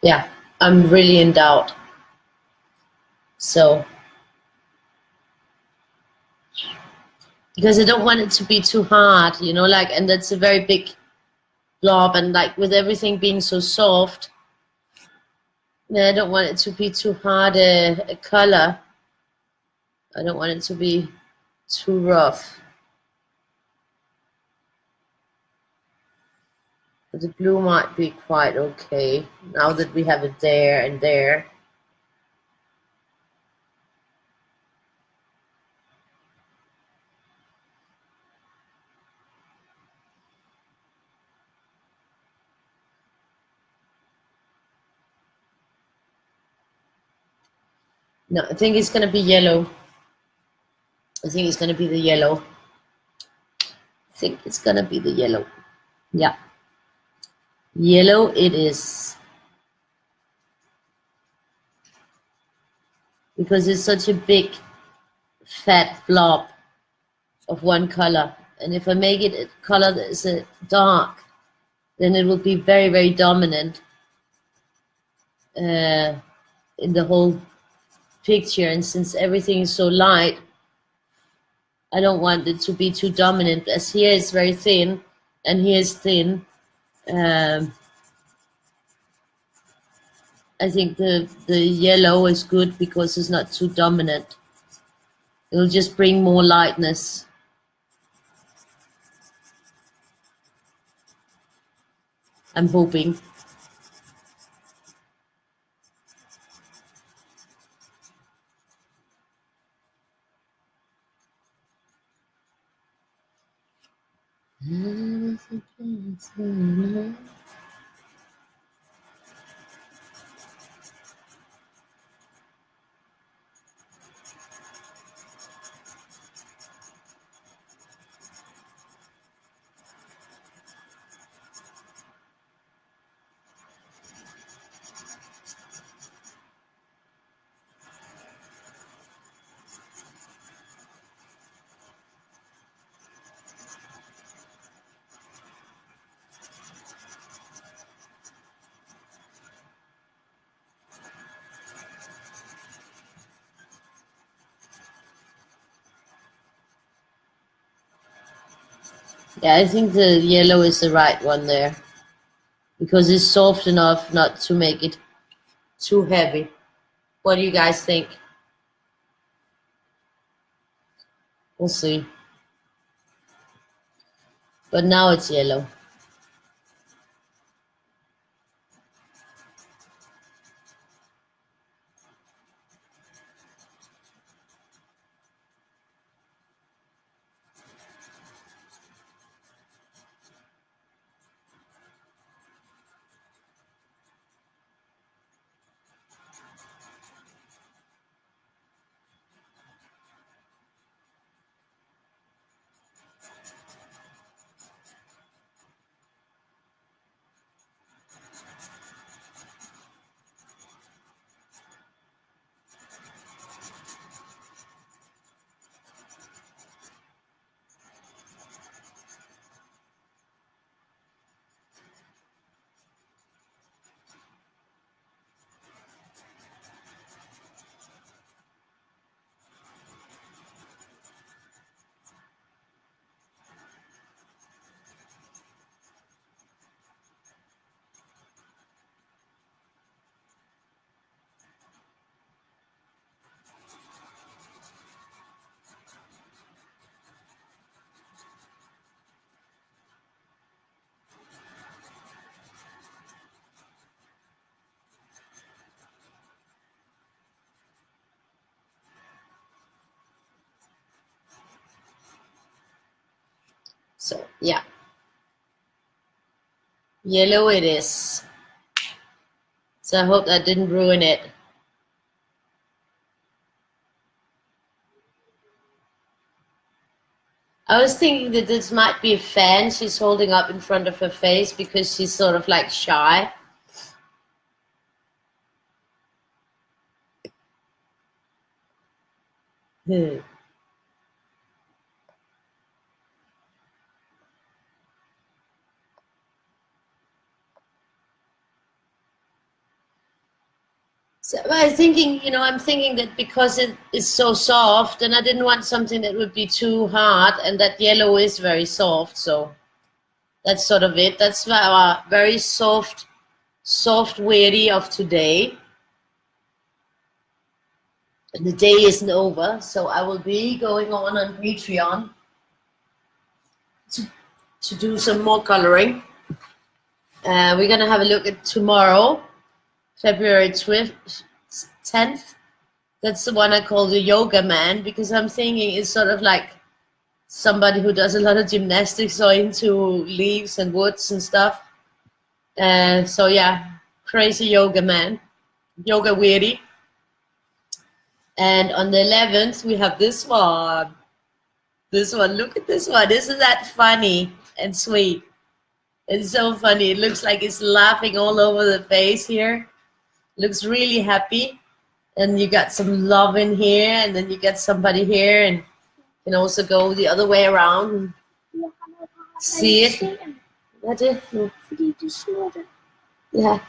Yeah, I'm really in doubt. So, because I don't want it to be too hard, you know, like, and that's a very big blob, and like with everything being so soft, I don't want it to be too hard a color. I don't want it to be too rough. But the blue might be quite okay now that we have it there and there. No, I think it's gonna be yellow. I think it's gonna be the yellow. I think it's gonna be the yellow. Yeah. Yellow it is. Because it's such a big fat blob of one color. And if I make it a color that is dark, then it will be very, very dominant in the whole picture. And since everything is so light, I don't want it to be too dominant. As here is very thin, and here is thin. I think the yellow is good because it's not too dominant. It'll just bring more lightness. I'm hoping. Yeah, I think the yellow is the right one there. Because it's soft enough not to make it too heavy. What do you guys think? We'll see. But now it's yellow. So, yeah. Yellow it is. So I hope that didn't ruin it. I was thinking that this might be a fan she's holding up in front of her face because she's sort of like shy. So I was thinking, I'm thinking that because it is so soft, and I didn't want something that would be too hard, and that yellow is very soft, so that's sort of it. That's our very soft weirdie of today. And the day isn't over, so I will be going on Patreon to do some more coloring. We're gonna have a look at tomorrow, February 10th. That's the one I call the yoga man, because I'm thinking it's sort of like somebody who does a lot of gymnastics or into leaves and woods and stuff. So yeah, crazy yoga man, yoga weirdie. And on the 11th, we have this one. This one, look at this one. Isn't that funny and sweet? It's so funny. It looks like it's laughing all over the face here. Looks really happy. And you got some love in here, and then you get somebody here, and you can also go the other way around and see it. Hvad er det nu? Fordi du slår det. Ja.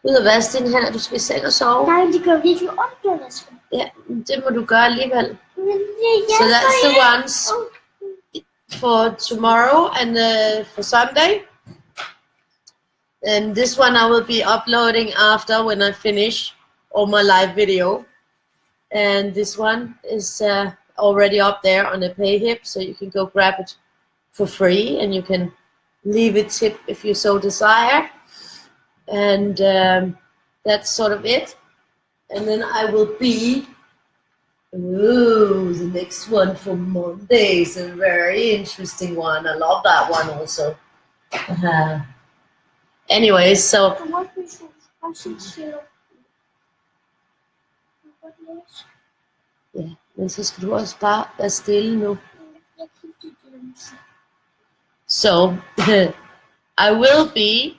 Ud og vaske dine hænder, du skal i seng og sove. Nej, det gør virkelig ondt, når jeg skal. Ja, det må du gøre alligevel. So that's the ones for tomorrow and for Sunday. And this one I will be uploading after when I finish all my live video. And this one is already up there on the pay hip, so you can go grab it for free, and you can leave a tip if you so desire. And that's sort of it. And then I will be, the next one for Monday is a very interesting one. I love that one also. Anyway, so ja, men så skal du også bare være stille nu. So I will be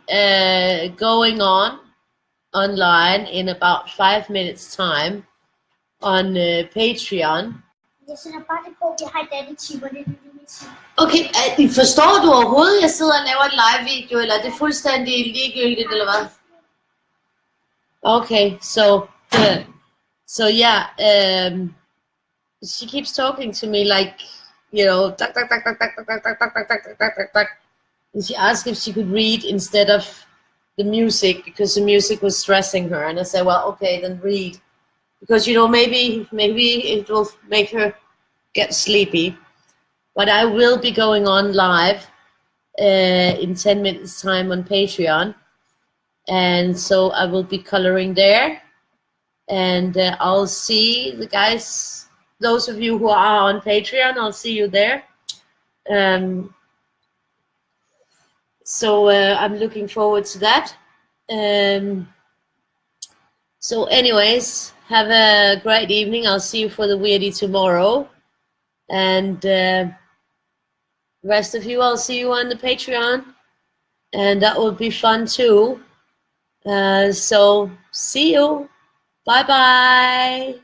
going online in about 5 minutes time on Patreon. Jeg sætter bare det på, vi har et andet timer, det er det, jeg siger. Okay, forstår du overhovedet, at jeg sidder og laver en live video, eller er det fuldstændig ligegyldigt, eller hvad? Okay, so yeah, she keeps talking to me like, duck, duck, duck, duck, duck, duck, duck, duck, duck, duck, duck, duck, duck. And she asked if she could read instead of the music, because the music was stressing her. And I said, well, okay, then read. Because, maybe it will make her get sleepy. But I will be going on live in 10 minutes time on Patreon. And so I will be coloring there. And I'll see the guys, those of you who are on Patreon, I'll see you there. So I'm looking forward to that. So anyways, have a great evening. I'll see you for the Weirdie tomorrow. And rest of you, I'll see you on the Patreon. And that will be fun too. So see you. Bye-bye.